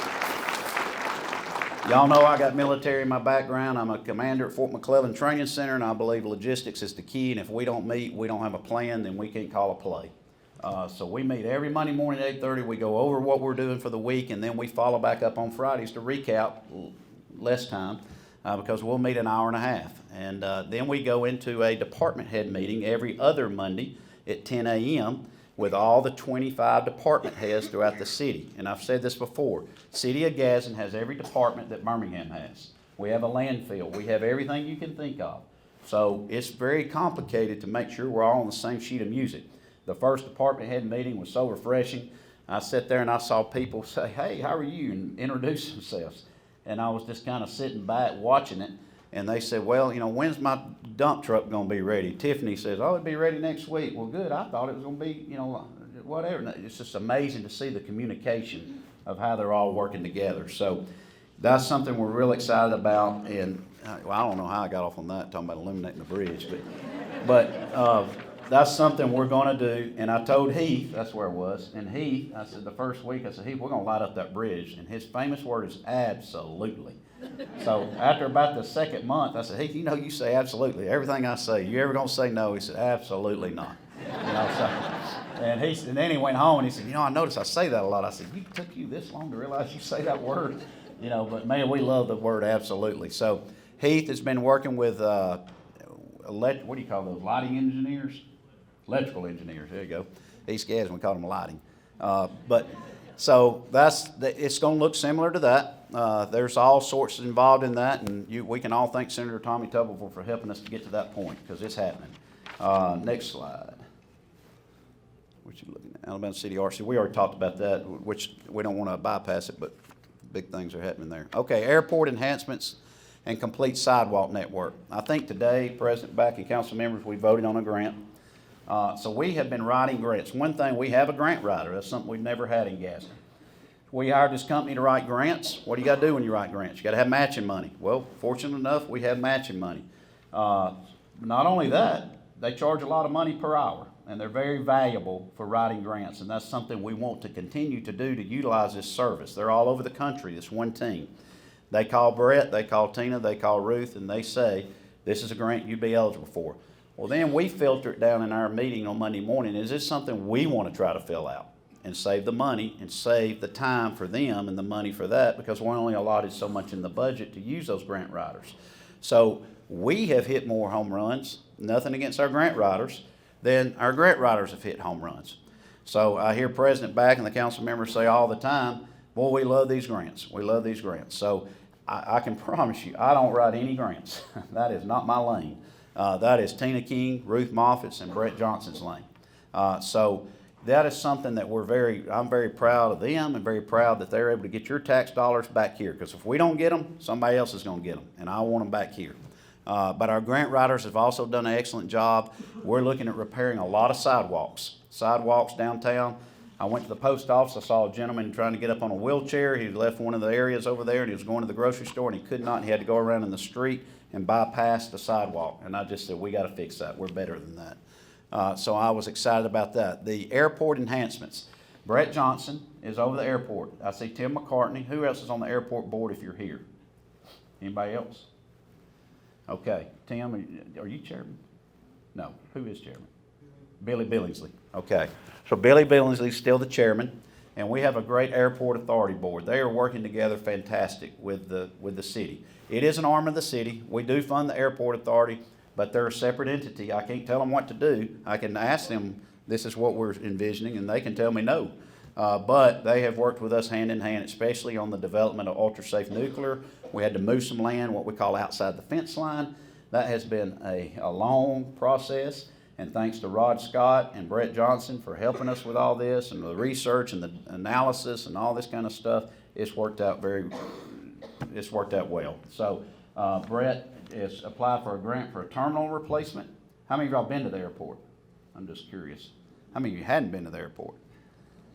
Y'all know I got military in my background. I'm a commander at Fort McClellan Training Center, and I believe logistics is the key. And if we don't meet, we don't have a plan, then we can't call a play. So we meet every Monday morning at 8:30. We go over what we're doing for the week, and then we follow back up on Fridays to recap less time because we'll meet an hour and a half. And then we go into a department head meeting every other Monday at 10 a.m. with all the 25 department heads throughout the city. And I've said this before, City of Gadsden has every department that Birmingham has. We have a landfill. We have everything you can think of. So it's very complicated to make sure we're all on the same sheet of music. The first department head meeting was so refreshing. I sat there and I saw people say, hey, how are you? And introduce themselves. And I was just kind of sitting back watching it. And they said, well, when's my dump truck going to be ready? Tiffany says, oh, it'll be ready next week. Well, good. I thought it was going to be, whatever. It's just amazing to see the communication of how they're all working together. So that's something we're real excited about. And well, I don't know how I got off on that, talking about illuminating the bridge. But that's something we're going to do. And I told Heath, that's where it was. And Heath, I said the first week, I said, Heath, we're going to light up that bridge. And his famous word is absolutely. So after about the second month, I said, Heath, you say absolutely. Everything I say, you ever going to say no? He said, absolutely not. And then he went home and he said, I noticed I say that a lot. I said, it took you this long to realize you say that word? But man, we love the word absolutely. So Heath has been working with, what do you call those, lighting engineers? Electrical engineers, there you go. East Gadsden, we call them lighting. So it's going to look similar to that. There's all sorts involved in that, and we can all thank Senator Tommy Tuberville for helping us to get to that point, because it's happening. Next slide. What you looking at? Alabama City Arts. We already talked about that, which we don't want to bypass it, but big things are happening there. Okay, airport enhancements and complete sidewalk network. I think today, President Back and council members, we voted on a grant. So we have been writing grants. One thing, we have a grant writer. That's something we've never had in Gadsden. We hired this company to write grants. What do you got to do when you write grants? You got to have matching money. Well, fortunate enough, we have matching money. Not only that, they charge a lot of money per hour, and they're very valuable for writing grants, and that's something we want to continue to do to utilize this service. They're all over the country, this one team. They call Brett, they call Tina, they call Ruth, and they say, this is a grant you'd be eligible for. Well, then we filter it down in our meeting on Monday morning. Is this something we want to try to fill out and save the money and save the time for them and the money for that, because we're only allotted so much in the budget to use those grant writers. So we have hit more home runs, nothing against our grant writers, than our grant writers have hit home runs. So I hear President Back and the council members say all the time, boy, we love these grants. We love these grants. So I can promise you, I don't write any grants. That is not my lane. That is Tina King, Ruth Moffitt's, and Brett Johnson's lane. So that is something that I'm very proud of them, and very proud that they're able to get your tax dollars back here. Because if we don't get them, somebody else is going to get them, and I want them back here. But our grant writers have also done an excellent job. We're looking at repairing a lot of sidewalks downtown. I went to the post office. I saw a gentleman trying to get up on a wheelchair. He left one of the areas over there, and he was going to the grocery store, and he could not. He had to go around in the street and bypass the sidewalk. And I just said, we got to fix that. We're better than that. So I was excited about that. The airport enhancements. Brett Johnson is over the airport. I see Tim McCartney. Who else is on the airport board if you're here? Anybody else? Okay. Tim, are you chairman? No. Who is chairman? Billy Billingsley. Okay. So Billy Billingsley is still the chairman, and we have a great airport authority board. They are working together fantastic with the city. It is an arm of the city. We do fund the airport authority, but they're a separate entity. I can't tell them what to do. I can ask them, this is what we're envisioning, and they can tell me no. But they have worked with us hand in hand, especially on the development of ultra-safe nuclear. We had to move some land, what we call outside the fence line. That has been a long process. And thanks to Rod Scott and Brett Johnson for helping us with all this, and the research and the analysis and all this kind of stuff, it's worked out well. So Brett has applied for a grant for a terminal replacement. How many of y'all been to the airport? I'm just curious. How many of you hadn't been to the airport?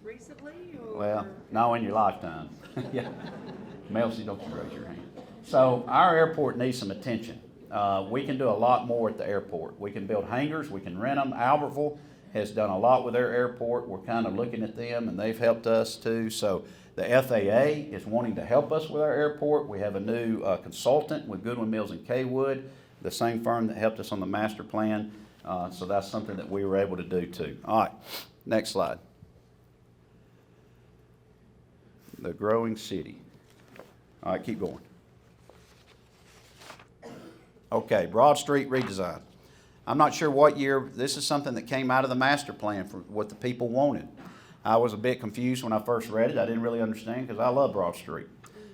Recently? Or? Well, no, in your lifetime. Yeah. Melcy, don't you raise your hand. So our airport needs some attention. We can do a lot more at the airport. We can build hangars, we can rent them. Albertville has done a lot with their airport. We're kind of looking at them, and they've helped us too. So the FAA is wanting to help us with our airport. We have a new consultant with Goodwin Mills and Kaywood, the same firm that helped us on the master plan. So that's something that we were able to do too. All right, next slide. The growing city. All right, keep going. Okay, Broad Street redesign. I'm not sure what year, this is something that came out of the master plan for what the people wanted. I was a bit confused when I first read it. I didn't really understand because I love Broad Street.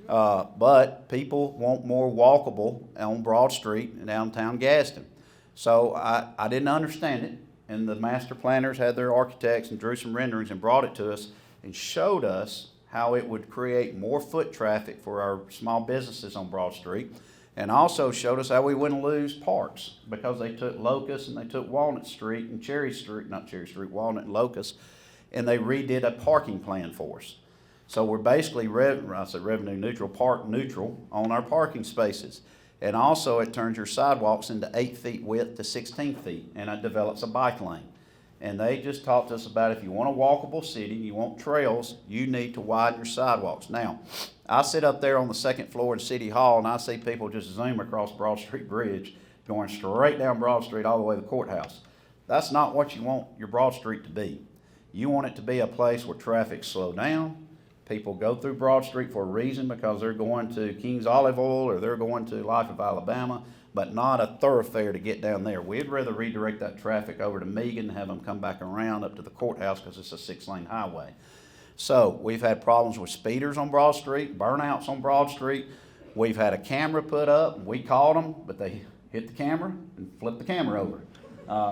But people want more walkable on Broad Street in downtown Gadsden. So I didn't understand it, and the master planners had their architects and drew some renderings and brought it to us and showed us how it would create more foot traffic for our small businesses on Broad Street. And also showed us how we wouldn't lose parks, because they took Locust and they took Walnut Street and Walnut and Locust, and they redid a parking plan for us. So we're basically revenue neutral, park neutral on our parking spaces. And also it turns your sidewalks into 8 feet width to 16 feet, and it develops a bike lane. And they just talked to us about, if you want a walkable city, you want trails, you need to widen your sidewalks. Now, I sit up there on the second floor in City Hall, and I see people just zoom across Broad Street Bridge, going straight down Broad Street all the way to the courthouse. That's not what you want your Broad Street to be. You want it to be a place where traffic slow down. People go through Broad Street for a reason, because they're going to King's Olive Oil or they're going to Life of Alabama, but not a thoroughfare to get down there. We'd rather redirect that traffic over to Megan and have them come back around up to the courthouse, because it's a 6-lane highway. So we've had problems with speeders on Broad Street, burnouts on Broad Street. We've had a camera put up. We called them, but they hit the camera and flipped the camera over.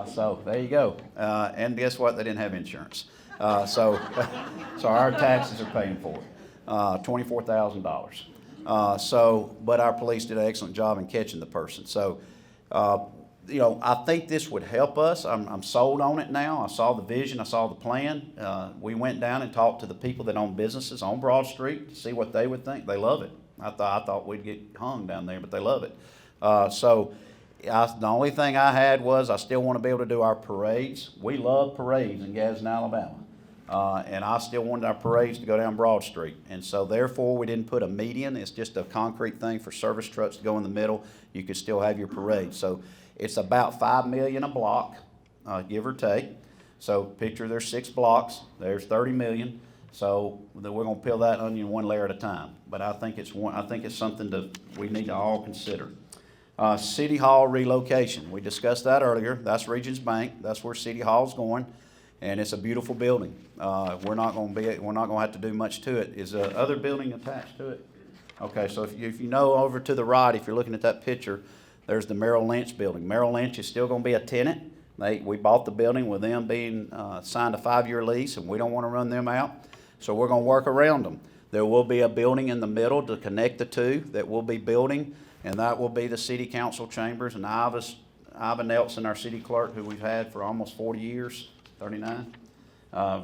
So there you go. And guess what? They didn't have insurance. So our taxes are paying for it, $24,000. But our police did an excellent job in catching the person. So, I think this would help us. I'm sold on it now. I saw the vision. I saw the plan. We went down and talked to the people that own businesses on Broad Street to see what they would think. They love it. I thought we'd get hung down there, but they love it. The only thing I had was I still want to be able to do our parades. We love parades in Gadsden, Alabama. And I still wanted our parades to go down Broad Street. And so therefore we didn't put a median. It's just a concrete thing for service trucks to go in the middle. You could still have your parade. So it's about $5 million a block, give or take. So picture there's 6 blocks. There's 30 million. So we're going to peel that onion one layer at a time. But I think it's something that we need to all consider. City Hall relocation. We discussed that earlier. That's Regions Bank. That's where City Hall's going, and it's a beautiful building. We're not going to have to do much to it. Is the other building attached to it? Okay, so if you know over to the right, if you're looking at that picture, there's the Merrill Lynch building. Merrill Lynch is still going to be a tenant. We bought the building with them being signed a 5-year lease, and we don't want to run them out, so we're going to work around them. There will be a building in the middle to connect the two that we'll be building, and that will be the city council chambers. And Iva Nelson, our city clerk, who we've had for almost 40 years, 39.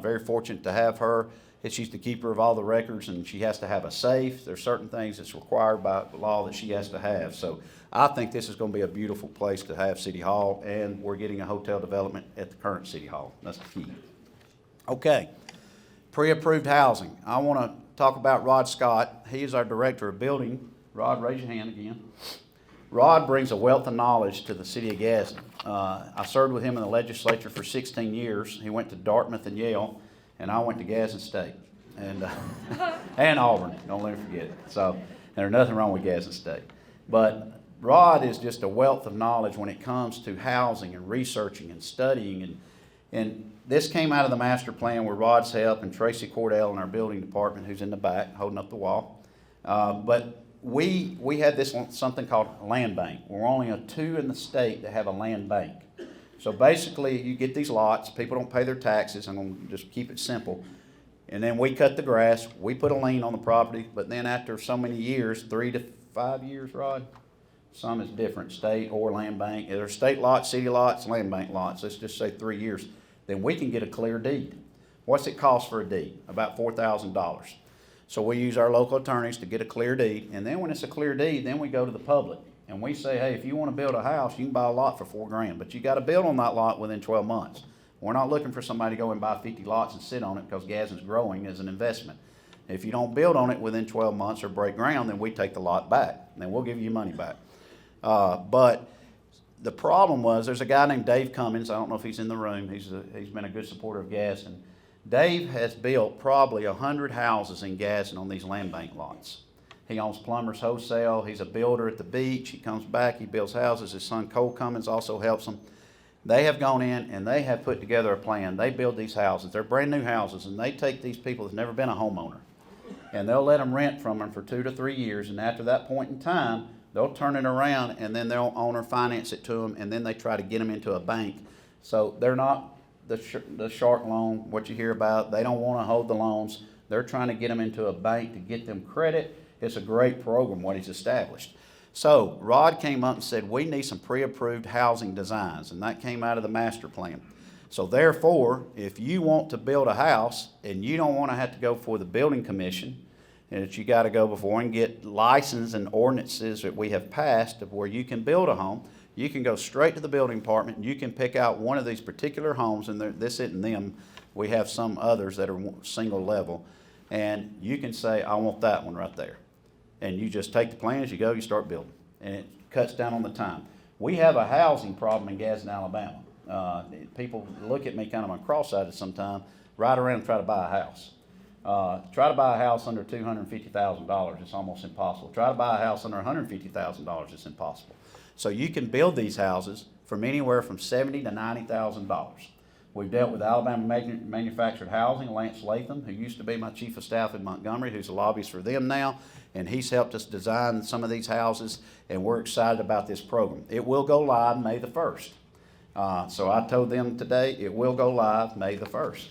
Very fortunate to have her. She's the keeper of all the records, and she has to have a safe. There's certain things that's required by law that she has to have. So I think this is going to be a beautiful place to have City Hall, and we're getting a hotel development at the current City Hall. That's the key. Okay, pre-approved housing. I want to talk about Rod Scott. He is our director of building. Rod, raise your hand again. Rod brings a wealth of knowledge to the city of Gadsden. I served with him in the legislature for 16 years. He went to Dartmouth and Yale, and I went to Gadsden State and Auburn. Don't let me forget it. So there's nothing wrong with Gadsden State. But Rod is just a wealth of knowledge when it comes to housing and researching and studying. And this came out of the master plan with Rod's help and Tracy Cordell in our building department, who's in the back holding up the wall. But we had this one, something called a land bank. We're only 2 in the state that have a land bank. So basically, you get these lots. People don't pay their taxes. I'm going to just keep it simple. And then we cut the grass. We put a lien on the property. But then after so many years, 3 to 5 years, Rod, some is different, state or land bank. There's state lots, city lots, land bank lots. Let's just say 3 years. Then we can get a clear deed. What's it cost for a deed? About $4,000. So we use our local attorneys to get a clear deed, and then when it's a clear deed, then we go to the public, and we say, hey, if you want to build a house, you can buy a lot for $4,000, but you got to build on that lot within 12 months. We're not looking for somebody to go and buy 50 lots and sit on it, because Gadsden's growing as an investment. If you don't build on it within 12 months or break ground, then we take the lot back, and then we'll give you your money back. But the problem was, there's a guy named Dave Cummins. I don't know if he's in the room. He's been a good supporter of Gadsden. Dave has built probably 100 houses in Gadsden on these land bank lots. He owns Plumbers Wholesale. He's a builder at the beach. He comes back. He builds houses. His son Cole Cummins also helps him. They have gone in and they have put together a plan. They build these houses. They're brand new houses, and they take these people that's never been a homeowner, and they'll let them rent from them for 2 to 3 years. And after that point in time, they'll turn it around, and then they'll owner finance it to them, and then they try to get them into a bank. So they're not the shark loan, what you hear about. They don't want to hold the loans. They're trying to get them into a bank to get them credit. It's a great program, what he's established. So Rod came up and said, we need some pre-approved housing designs, and that came out of the master plan. So therefore, if you want to build a house and you don't want to have to go for the building commission, and that you got to go before and get license and ordinances that we have passed of where you can build a home, you can go straight to the building department and you can pick out one of these particular homes, and this isn't them. We have some others that are single level, and you can say, I want that one right there. And you just take the plans, you go, you start building, and it cuts down on the time. We have a housing problem in Gadsden, Alabama. People look at me kind of on cross-eyed sometimes, ride around and try to buy a house. Try to buy a house under $250,000, it's almost impossible. Try to buy a house under $150,000, it's impossible. So you can build these houses from anywhere from $70,000 to $90,000. We've dealt with Alabama Manufactured Housing, Lance Latham, who used to be my chief of staff in Montgomery, who's a lobbyist for them now, and he's helped us design some of these houses, and we're excited about this program. It will go live May the 1st. So I told them today it will go live May the 1st.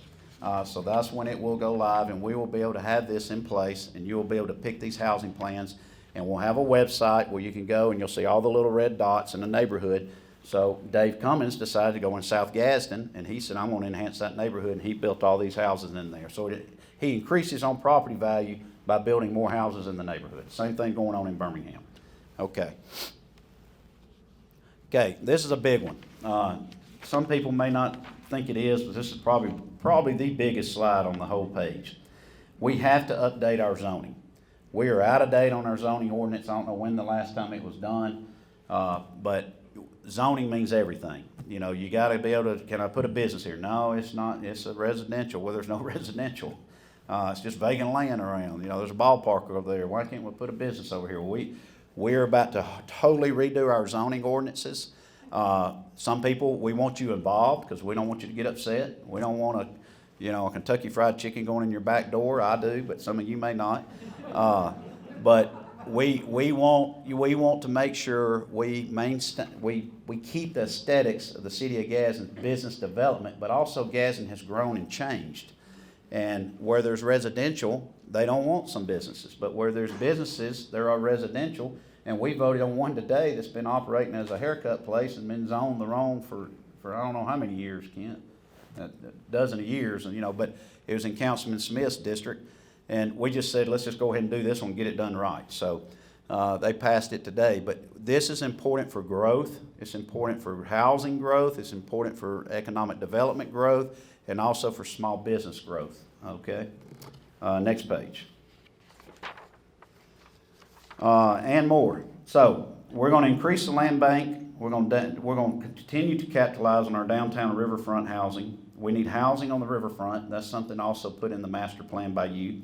So that's when it will go live, and we will be able to have this in place, and you will be able to pick these housing plans, and we'll have a website where you can go and you'll see all the little red dots in the neighborhood. So Dave Cummins decided to go in South Gadsden, and he said, I'm going to enhance that neighborhood, and he built all these houses in there. So he increased his own property value by building more houses in the neighborhood. Same thing going on in Birmingham. Okay, this is a big one. Some people may not think it is, but this is probably the biggest slide on the whole page. We have to update our zoning. We are out of date on our zoning ordinance. I don't know when the last time it was done, but zoning means everything. You know, you got to be able to, can I put a business here? No, it's not. It's a residential. Well, there's no residential. It's just vacant land around. You know, there's a ballpark over there. Why can't we put a business over here? We're about to totally redo our zoning ordinances. Some people, we want you involved because we don't want you to get upset. We don't want a Kentucky Fried Chicken going in your back door. I do, but some of you may not. But we want to make sure we keep the aesthetics of the city of Gadsden business development, but also Gadsden has grown and changed. And where there's residential, they don't want some businesses. But where there's businesses, there are residential. And we voted on one today that's been operating as a haircut place and been zoned the wrong for I don't know how many years, Kent, a dozen of years, and but it was in Councilman Smith's district, and we just said let's just go ahead and do this one and get it done right. So they passed it today. But this is important for growth. It's important for housing growth. It's important for economic development growth, and also for small business growth. Okay, next page. And more. So we're going to increase the land bank. We're going to continue to capitalize on our downtown riverfront housing. We need housing on the riverfront. That's something also put in the master plan by you.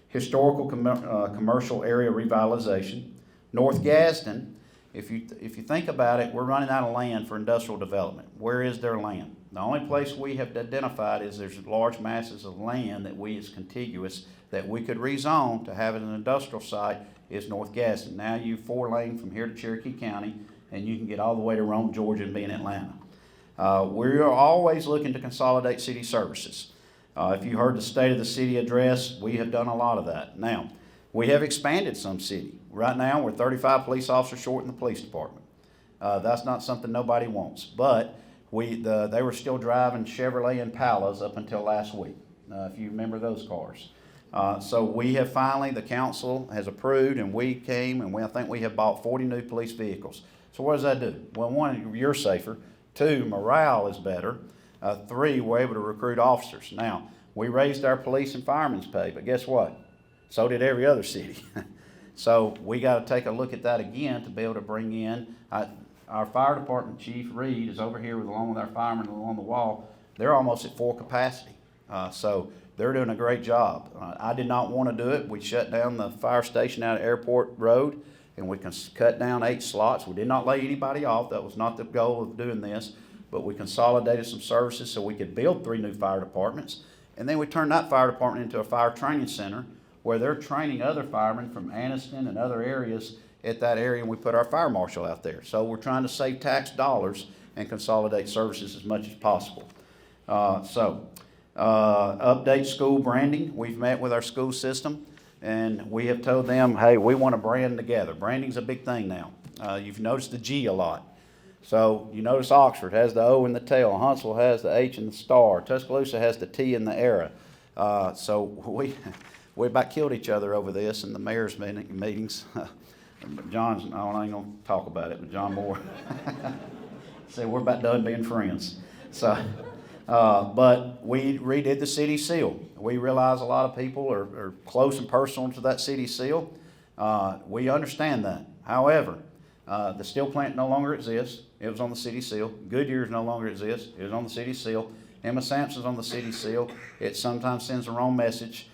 Historical commercial area revitalization. North Gadsden, if you think about it, we're running out of land for industrial development. Where is there land? The only place we have identified is there's large masses of land that is contiguous that we could rezone to have an industrial site is North Gadsden. Now you 4-lane from here to Cherokee County, and you can get all the way to Rome, Georgia, and be in Atlanta. We're always looking to consolidate city services. If you heard the State of the City address, we have done a lot of that. Now, we have expanded some city. Right now, we're 35 police officers short in the police department. That's not something nobody wants, but they were still driving Chevrolet Impalas up until last week, if you remember those cars. So we have finally, the council has approved, and we came, and I think we have bought 40 new police vehicles. So what does that do? Well, 1, you're safer. 2, morale is better. 3, we're able to recruit officers. Now, we raised our police and firemen's pay, but guess what? So did every other city. So we got to take a look at that again to be able to bring in, our fire department chief, Reed, is over here along with our firemen along the wall. They're almost at full capacity. So they're doing a great job. I did not want to do it. We shut down the fire station out at Airport Road, and we can cut down 8 slots. We did not lay anybody off. That was not the goal of doing this, but we consolidated some services so we could build 3 new fire departments. And then we turned that fire department into a fire training center where they're training other firemen from Anniston and other areas at that area, and we put our fire marshal out there. So we're trying to save tax dollars and consolidate services as much as possible. Update school branding. We've met with our school system, and we have told them, hey, we want to brand together. Branding's a big thing now. You've noticed the G a lot. So you notice Oxford has the O in the tail. Huntsville has the H in the star. Tuscaloosa has the T in the era. So we about killed each other over this in the mayor's meetings. John's, I ain't going to talk about it, but John Moore said we're about done being friends. So. But we redid the city seal. We realize a lot of people are close and personal to that city seal. We understand that. However, The steel plant no longer exists. It was on the city seal. Goodyear's no longer exists. It was on the city seal. Emma Sampson's on the city seal. It sometimes sends the wrong message.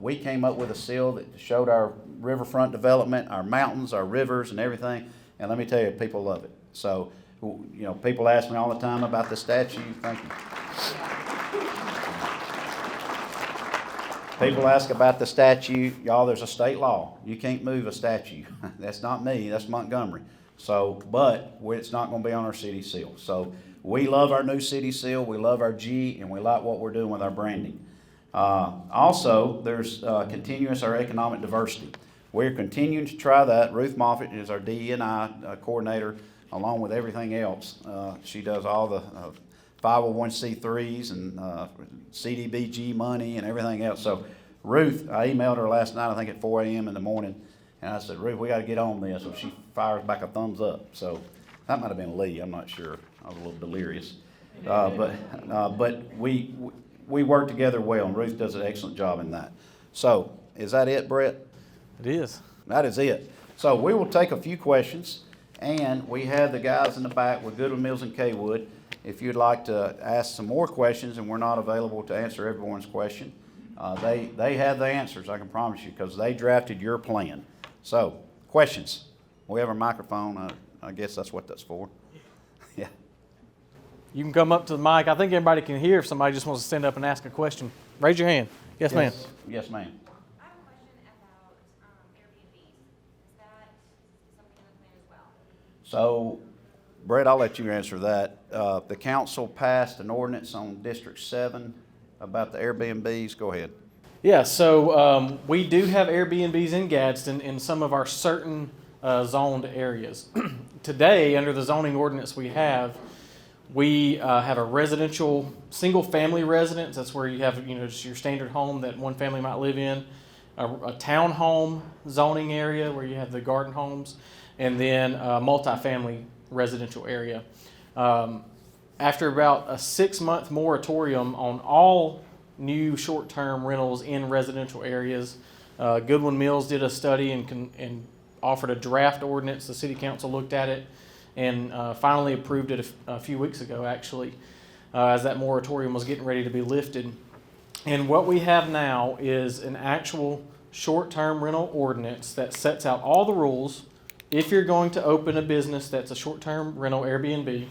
We came up with a seal that showed our riverfront development, our mountains, our rivers, and everything. And let me tell you, people love it. So, you know, people ask me all the time about the statue. Thank you. People ask about the statue. Y'all, there's a state law. You can't move a statue. That's not me. That's Montgomery. So, but it's not going to be on our city seal. So we love our new city seal. We love our G, and we like what we're doing with our branding. Also, there's continuous our economic diversity. We're continuing to try that. Ruth Moffitt is our DE&I coordinator, along with everything else. She does all the 501c3s and CDBG money and everything else. So Ruth, I emailed her last night, I think at 4 a.m. in the morning, and I said, Ruth, we got to get on this. So she fires back a thumbs up. So that might have been Lee. I'm not sure. I was a little delirious. But we work together well, and Ruth does an excellent job in that. So is that it, Brett? It is. That is it. So we will take a few questions, and we have the guys in the back with Goodwin Mills and Kaywood. If you'd like to ask some more questions and we're not available to answer everyone's question, they have the answers, I can promise you, because they drafted your plan. So, questions? We have a microphone. I guess that's what that's for. Yeah. You can come up to the mic. I think everybody can hear if somebody just wants to stand up and ask a question. Raise your hand. Yes, ma'am. Yes, ma'am. I have a question about Airbnbs. Is that something in the plan as well? So, Brett, I'll let you answer that. The council passed an ordinance on District 7 about the Airbnbs. Go ahead. Yeah, so we do have Airbnbs in Gadsden in some of our certain zoned areas. Today, under the zoning ordinance we have a residential single-family residence. That's where you have, just your standard home that one family might live in. A townhome zoning area where you have the garden homes, and then a multifamily residential area. After about a 6-month moratorium on all new short-term rentals in residential areas, Goodwin Mills did a study and offered a draft ordinance. The city council looked at it and finally approved it a few weeks ago, actually, as that moratorium was getting ready to be lifted. And what we have now is an actual short-term rental ordinance that sets out all the rules. If you're going to open a business that's a short-term rental Airbnb,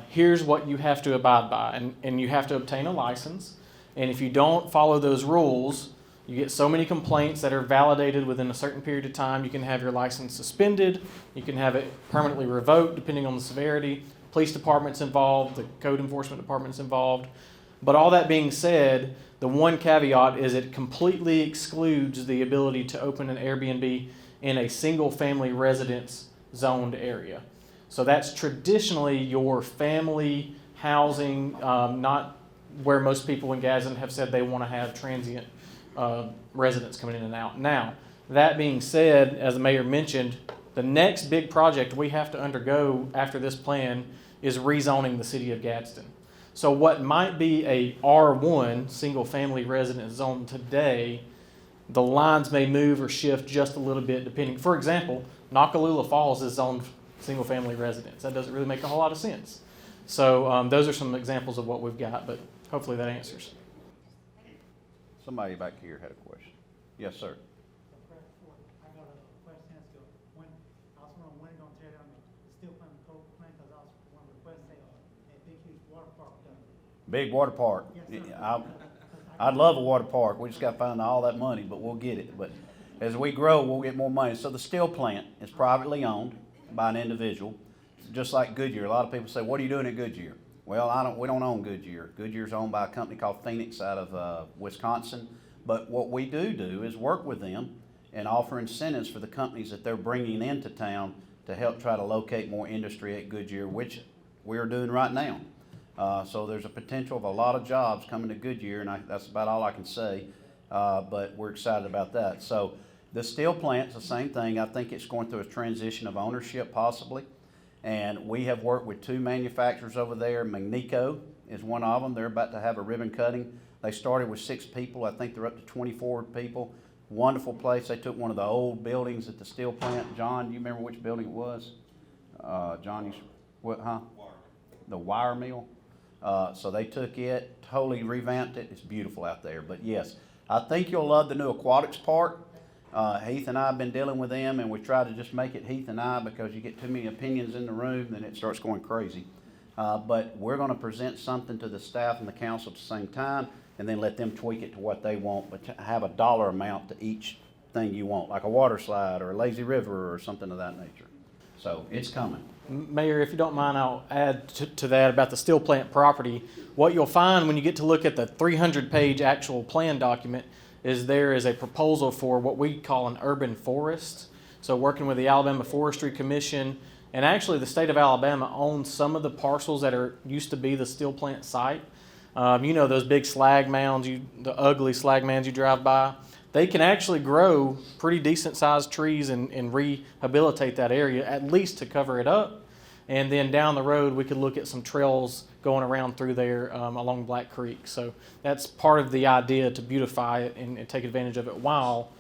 here's what you have to abide by. And you have to obtain a license. And if you don't follow those rules, you get so many complaints that are validated within a certain period of time. You can have your license suspended. You can have it permanently revoked depending on the severity. Police department's involved. The code enforcement department's involved. But all that being said, the one caveat is it completely excludes the ability to open an Airbnb in a single-family residence zoned area. So that's traditionally your family housing, not where most people in Gadsden have said they want to have transient residents coming in and out. Now, that being said, as the mayor mentioned, the next big project we have to undergo after this plan is rezoning the city of Gadsden. So what might be a R1, single-family residence zone today, the lines may move or shift just a little bit depending. For example, Nakalula Falls is zoned single-family residence. That doesn't really make a whole lot of sense. So those are some examples of what we've got, but hopefully that answers. Somebody back here had a question. Yes, sir. I got a question as to when, I was wondering when they're gonna tear down the steel plant, the coal plant, because I was one of the requests, a big huge water park done. Big water park. Yes, sir. I'd love a water park. We just got to find all that money, but we'll get it. But as we grow, we'll get more money. So the steel plant is privately owned by an individual, just like Goodyear. A lot of people say, "What are you doing at Goodyear?" Well, we don't own Goodyear. Goodyear's owned by a company called Phoenix out of Wisconsin. But what we do is work with them and offer incentives for the companies that they're bringing into town to help try to locate more industry at Goodyear, which we are doing right now. So there's a potential of a lot of jobs coming to Goodyear, and that's about all I can say. But we're excited about that. So the steel plant's the same thing. I think it's going through a transition of ownership possibly. And we have worked with 2 manufacturers over there. Magnico is one of them. They're about to have a ribbon cutting. They started with 6 people. I think they're up to 24 people. Wonderful place. They took one of the old buildings at the steel plant. John, do you remember which building it was? John, what, huh? The wire mill. So they took it, totally revamped it. It's beautiful out there. But yes, I think you'll love the new aquatics park. Heath and I have been dealing with them, and we try to just make it Heath and I, because you get too many opinions in the room, then it starts going crazy. But we're going to present something to the staff and the council at the same time, and then let them tweak it to what they want, but to have a dollar amount to each thing you want, like a water slide or a lazy river or something of that nature. So it's coming. Mayor, if you don't mind, I'll add to that about the steel plant property. What you'll find when you get to look at the 300-page actual plan document is there is a proposal for what we call an urban forest. So working with the Alabama Forestry Commission, and actually the state of Alabama owns some of the parcels that used to be the steel plant site. You know those big slag mounds, the ugly slag mounds you drive by? They can actually grow pretty decent sized trees and rehabilitate that area, at least to cover it up. And then down the road, we could look at some trails going around through there along Black Creek. So that's part of the idea, to beautify it and take advantage of it while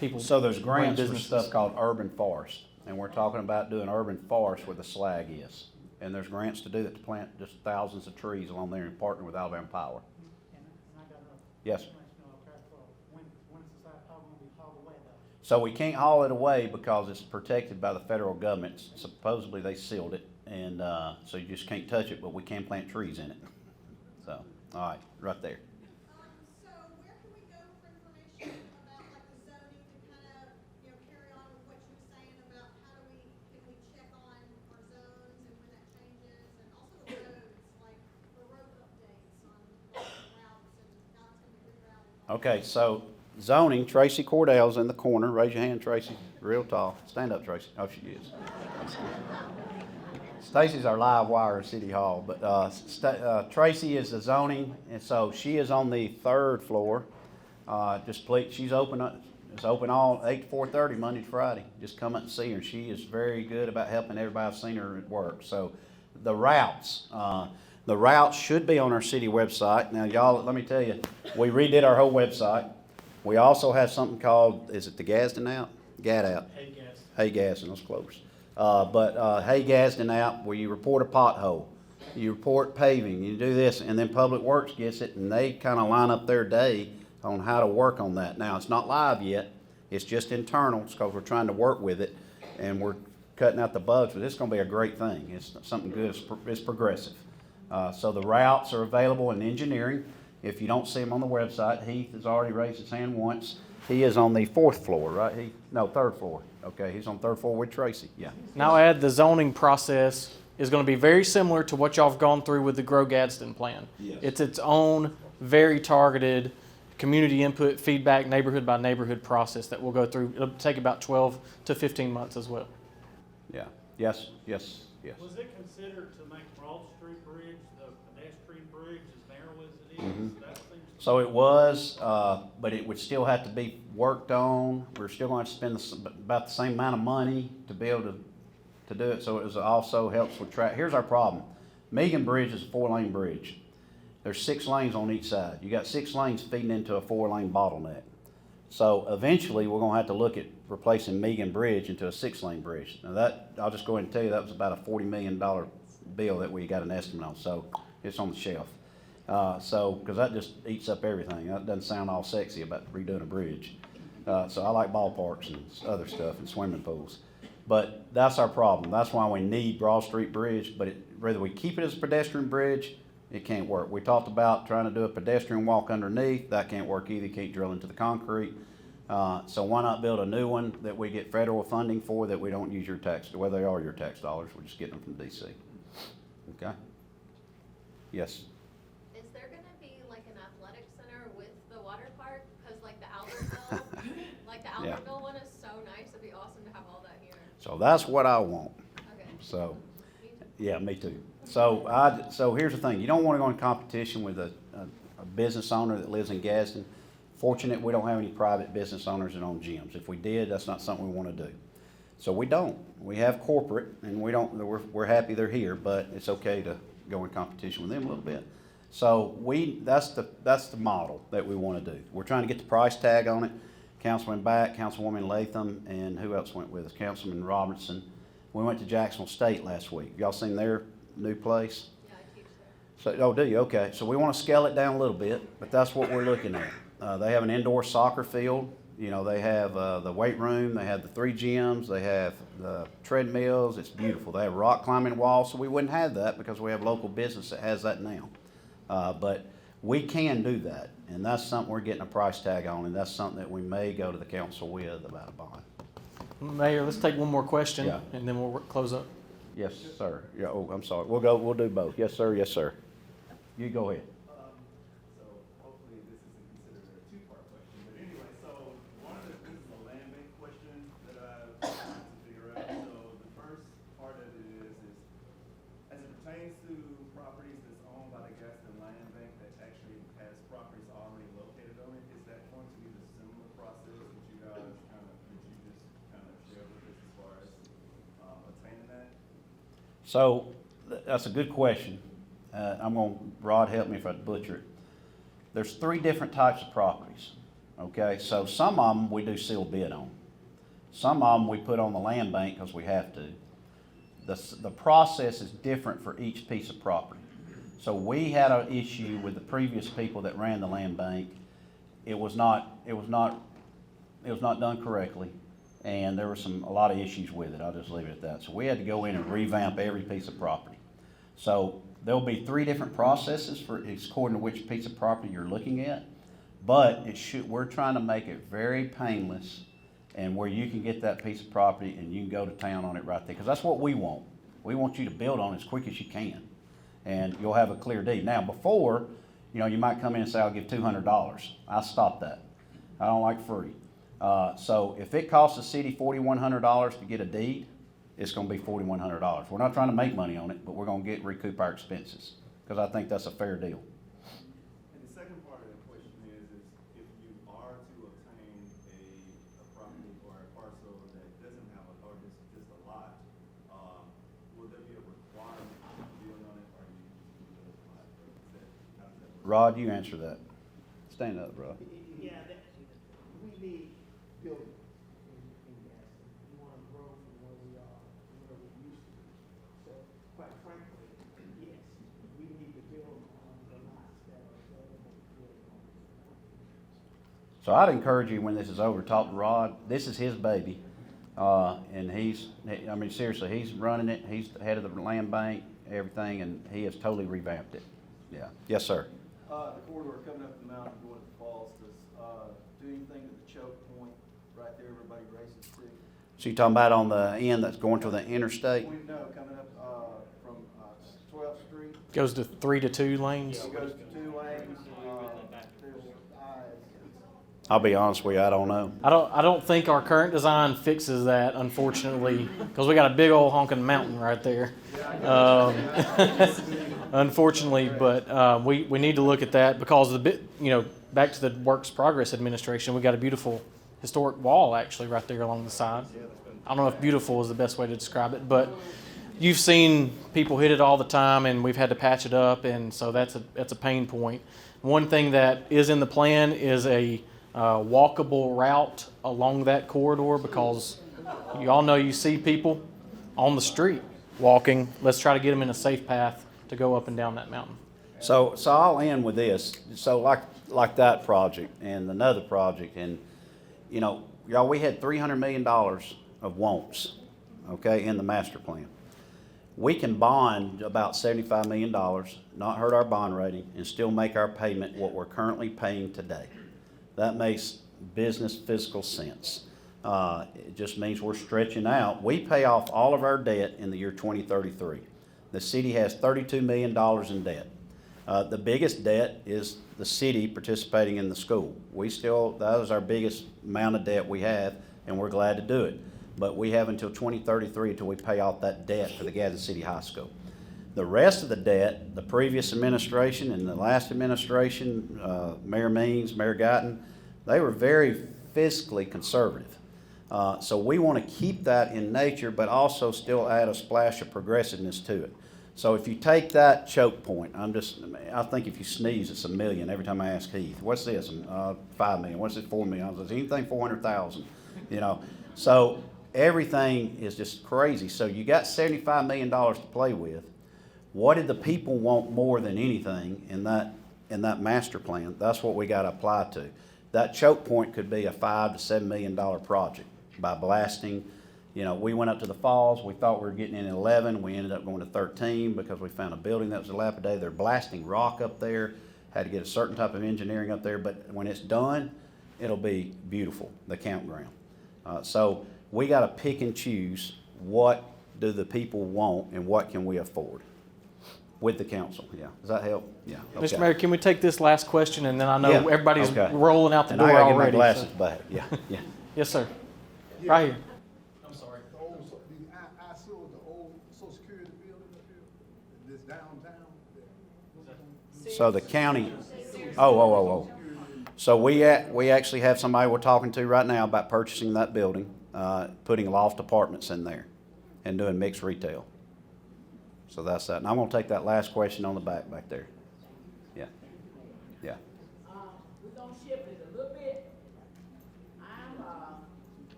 people. So there's bring grants for businesses. stuff called urban forest, and we're talking about doing urban forest where the slag is. And there's grants to do that, to plant just thousands of trees along there and partner with Alabama Power. And I got another. Yes. question, okay, for when is the side probably gonna be hauled away though? So we can't haul it away because it's protected by the federal government. Supposedly they sealed it, and so you just can't touch it, but we can plant trees in it. So, all right, right there. So where can we go for information about like the zoning to kind of, you know, carry on with what you were saying about how do we, can we check on our zones and when that changes, and also the roads, like the road updates on routes and how it's gonna be rerouted. Okay, so zoning, Tracy Cordell's in the corner. Raise your hand, Tracy. Real tall. Stand up, Tracy. Oh, she is. Stacy's our live wire at City Hall, but Tracy is the zoning, and so she is on the 3rd floor. She's open. It's open all 8 to 4:30 Monday to Friday. Just come up and see her. She is very good about helping everybody. I've seen her at work. So the routes should be on our city website. Now, y'all, let me tell you, we redid our whole website. We also have something called, is it the Gadsden app? Gad app. Hey Gadsden, that's close. Hey Gadsden app, where you report a pothole, you report paving, you do this, and then Public Works gets it, and they kind of line up their day on how to work on that. Now, it's not live yet. It's just internal. It's because we're trying to work with it, and we're cutting out the bugs, but it's going to be a great thing. It's something good. It's progressive. So the routes are available in engineering. If you don't see them on the website, Heath has already raised his hand once. He is on the 4th floor, right? 3rd floor. Okay, he's on 3rd floor with Tracy. Yeah. Now add the zoning process is going to be very similar to what y'all have gone through with the GROW Gadsden plan. Yes. It's its own very targeted community input, feedback, neighborhood by neighborhood process that we'll go through. It'll take about 12 to 15 months as well. Yeah. Yes. Was it considered to make Broad Street Bridge the pedestrian bridge as narrow as it is? Mhm. That seems to So it was, but it would still have to be worked on. We're still going to spend about the same amount of money to be able to do it. So it also helps with traffic. Here's our problem. Megan Bridge is a 4-lane bridge. There's 6 lanes on each side. You got 6 lanes feeding into a 4-lane bottleneck. So eventually we're going to have to look at replacing Megan Bridge into a 6-lane bridge. Now that, I'll just go ahead and tell you, that was about a $40 million bill that we got an estimate on. So it's on the shelf. Because that just eats up everything. That doesn't sound all sexy about redoing a bridge. So I like ballparks and other stuff and swimming pools. But that's our problem. That's why we need Broad Street Bridge. But whether we keep it as a pedestrian bridge, it can't work. We talked about trying to do a pedestrian walk underneath. That can't work either. You can't drill into the concrete. So why not build a new one that we get federal funding for, that we don't use your tax, well, they are your tax dollars. We're just getting them from DC. Okay? Yes? Is there gonna be like an athletic center with the water park? Cause like the Albertville, Yeah. Albertville one is so nice. It'd be awesome to have all that here. So that's what I want. Okay. So, Me too. yeah, me too. So here's the thing. You don't want to go in competition with a business owner that lives in Gadsden. Fortunate we don't have any private business owners that own gyms. If we did, that's not something we want to do. So we don't. We have corporate, and we're happy they're here, but it's okay to go in competition with them a little bit. So that's the model that we want to do. We're trying to get the price tag on it. Councilman Back, Councilwoman Latham, and who else went with us? Councilman Robertson. We went to Jacksonville State last week. Y'all seen their new place? Yeah, I teach there. So, oh, do you? Okay. So we want to scale it down a little bit, but that's what we're looking at. They have an indoor soccer field. You know, they have the weight room. They have the 3 gyms. They have the treadmills. It's beautiful. They have rock climbing walls. So we wouldn't have that because we have local business that has that now. But we can do that, and that's something we're getting a price tag on, and that's something that we may go to the council with about a bond. Mayor, let's take one more question, Yeah. and then we'll close up. Yes, sir. Yeah. Oh, I'm sorry. We'll do both. Yes, sir. Yes, sir. You go ahead. So hopefully this isn't considered a two-part question, but anyway, so this is a land bank question that I've trying to figure out. So the first part of it is as it pertains to properties that's owned by the Gadsden Land Bank that actually has properties already located on it, is that going to be the similar process that you guys shared with us as far as attaining that? So that's a good question. Rod, help me if I butcher it. There's 3 different types of properties. Okay, so some of them we do sealed bid on. Some of them we put on the land bank because we have to. The process is different for each piece of property. So we had an issue with the previous people that ran the land bank. It was not done correctly, and there were a lot of issues with it. I'll just leave it at that. So we had to go in and revamp every piece of property. So there'll be 3 different processes it's according to which piece of property you're looking at, but we're trying to make it very painless and where you can get that piece of property and you can go to town on it right there, because that's what we want. We want you to build on it as quick as you can, and you'll have a clear deed. Now, before, you might come in and say, I'll give $200. I stop that. I don't like free. So if it costs the city $4,100 to get a deed, it's going to be $4,100. We're not trying to make money on it, but we're going to recoup our expenses, because I think that's a fair deal. And the second part of the question is if you are to obtain a property or a parcel that doesn't have or just a lot, will there be a requirement to build on it, or you just do it how does that work? Rod, you answer that. Stand up, Rod. Yeah, we need building in Gadsden. We want to grow from where we are, where we used to be. So quite frankly, yes, we need to build on the lots that are available to build on. So I'd encourage you when this is over, talk to Rod. This is his baby. And seriously, he's running it. He's the head of the land bank, everything, and he has totally revamped it. Yeah. Yes, sir. The corridor coming up the mountain going to the falls, does do anything to the choke point right there everybody races to? So you're talking about on the end that's going to the interstate? No, coming up from 12th Street. Goes to 3 to 2 lanes. It goes to 2 lanes. I'll be honest with you, I don't know. I don't think our current design fixes that, unfortunately, because we got a big old honking mountain right there. Unfortunately, but we need to look at that because back to the Works Progress Administration, we got a beautiful historic wall actually right there along the side. I don't know if beautiful is the best way to describe it, but you've seen people hit it all the time, and we've had to patch it up, and so that's a pain point. One thing that is in the plan is a walkable route along that corridor, because you all know you see people on the street walking. Let's try to get them in a safe path to go up and down that mountain. So I'll end with this. So like that project and another project, and y'all, we had $300 million of wants, okay, in the master plan. We can bond about $75 million, not hurt our bond rating, and still make our payment what we're currently paying today. That makes business fiscal sense. It just means we're stretching out. We pay off all of our debt in the year 2033. The city has $32 million in debt. The biggest debt is the city participating in the school. That is our biggest amount of debt we have, and we're glad to do it. But we have until 2033 until we pay off that debt for the Gadsden City High School. The rest of the debt, the previous administration and the last administration, Mayor Means, Mayor Guyton, they were very fiscally conservative. So we want to keep that in nature, but also still add a splash of progressiveness to it. So if you take that choke point, I think if you sneeze, it's $1 million every time I ask Heath, what's this? $5 million. What's this? $4 million. I was like, anything 400,000, you know. So everything is just crazy. So you got $75 million to play with. What did the people want more than anything in that master plan? That's what we got to apply to. That choke point could be a $5 to $7 million project by blasting. You know, we went up to the falls. We thought we were getting in at 11. We ended up going to 13 because we found a building that was dilapidated. They're blasting rock up there. Had to get a certain type of engineering up there. But when it's done, it'll be beautiful, the campground. So we got to pick and choose what do the people want and what can we afford with the council. Yeah. Does that help? Yeah. Okay. Mr. Mayor, can we take this last question, and then I know Yeah. everybody's Okay. rolling out the And door I gotta already. get my glasses so- back. Yeah. Yeah. Yes, sir. Right here. I'm sorry. The old, I saw the old Social Security building up here, this downtown. So the county, oh. So we actually have somebody we're talking to right now about purchasing that building, putting loft apartments in there and doing mixed retail. So that's that. And I'm gonna take that last question on the back there. Yeah. Yeah. We're gonna shift it a little bit. I'm,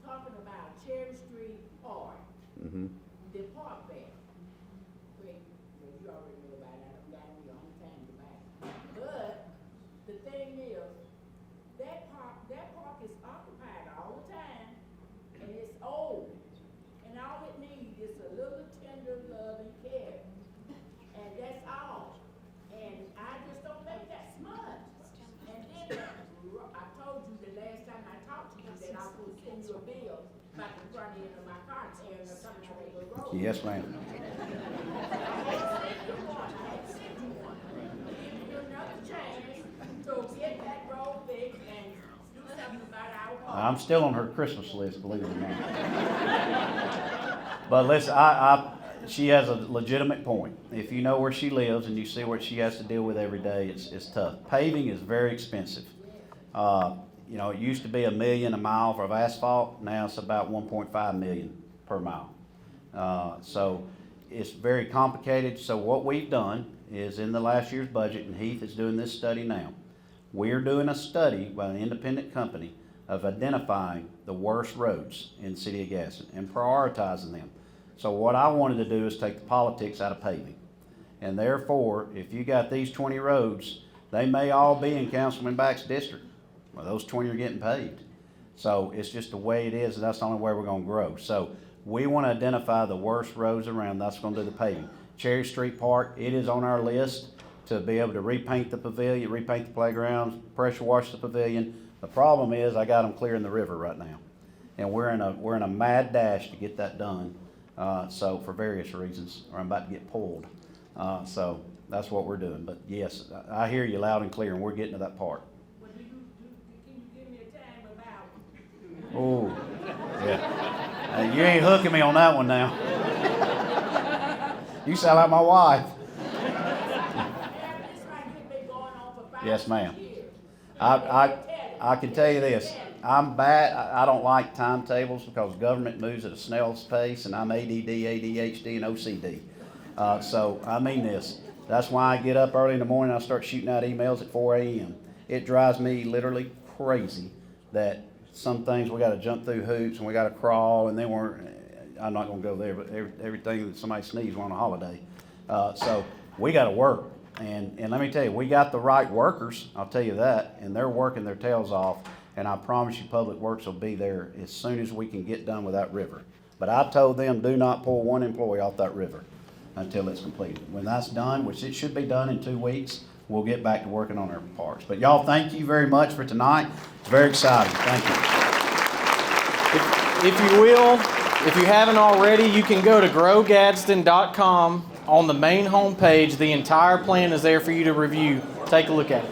talking about Cherry Street Park, Mm-hmm. the park there. Wait, well, you already know about it, I don't got any on time to back. But, the thing is, that park is occupied all the time, and it's old. And all it needs is a little tender love and care. And that's all. And I just don't think that's much. And then, I told you the last time I talked to you that I would send you a bill about the front end of my car tearing or something on the road. Yes, ma'am. I had sent you one. Give you another chance to get that road fixed and do something about our park. I'm still on her Christmas list, believe it or not. But listen, she has a legitimate point. If you know where she lives and you see what she has to deal with every day, it's tough. Paving is very expensive. You know, it used to be $1 million a mile for asphalt. Now it's about $1.5 million per mile. So it's very complicated. So what we've done is in the last year's budget, and Heath is doing this study now, we're doing a study by an independent company of identifying the worst roads in the city of Gadsden and prioritizing them. So what I wanted to do is take the politics out of paving. And therefore, if you got these 20 roads, they may all be in Councilman Back's district. Well, those 20 are getting paved. So it's just the way it is, and that's the only way we're gonna grow. So we wanna identify the worst roads around, that's gonna do the paving. Cherry Street Park, it is on our list to be able to repaint the pavilion, repaint the playgrounds, pressure wash the pavilion. The problem is I got them clearing the river right now. And we're in a mad dash to get that done. So for various reasons, or I'm about to get pulled. So that's what we're doing. But yes, I hear you loud and clear, and we're getting to that part. Well, can you give me a time about? Oh, yeah. You ain't hooking me on that one now. You sound like my wife. Yes, ma'am. I can tell you this. I'm bad. I don't like timetables because government moves at a snail's pace, and I'm ADD, ADHD, and OCD. So I mean this. That's why I get up early in the morning and I start shooting out emails at 4 a.m. It drives me literally crazy that some things we got to jump through hoops and we got to crawl, and then I'm not going to go there, but everything that somebody sneezes on a holiday. So we got to work. And let me tell you, we got the right workers, I'll tell you that, and they're working their tails off. And I promise you Public Works will be there as soon as we can get done with that river. But I told them, do not pull one employee off that river until it's completed. When that's done, which it should be done in 2 weeks, we'll get back to working on our parks. But y'all, thank you very much for tonight. It's very exciting. Thank you. If you will, if you haven't already, you can go to growgadsden.com. On the main homepage, the entire plan is there for you to review. Take a look at it.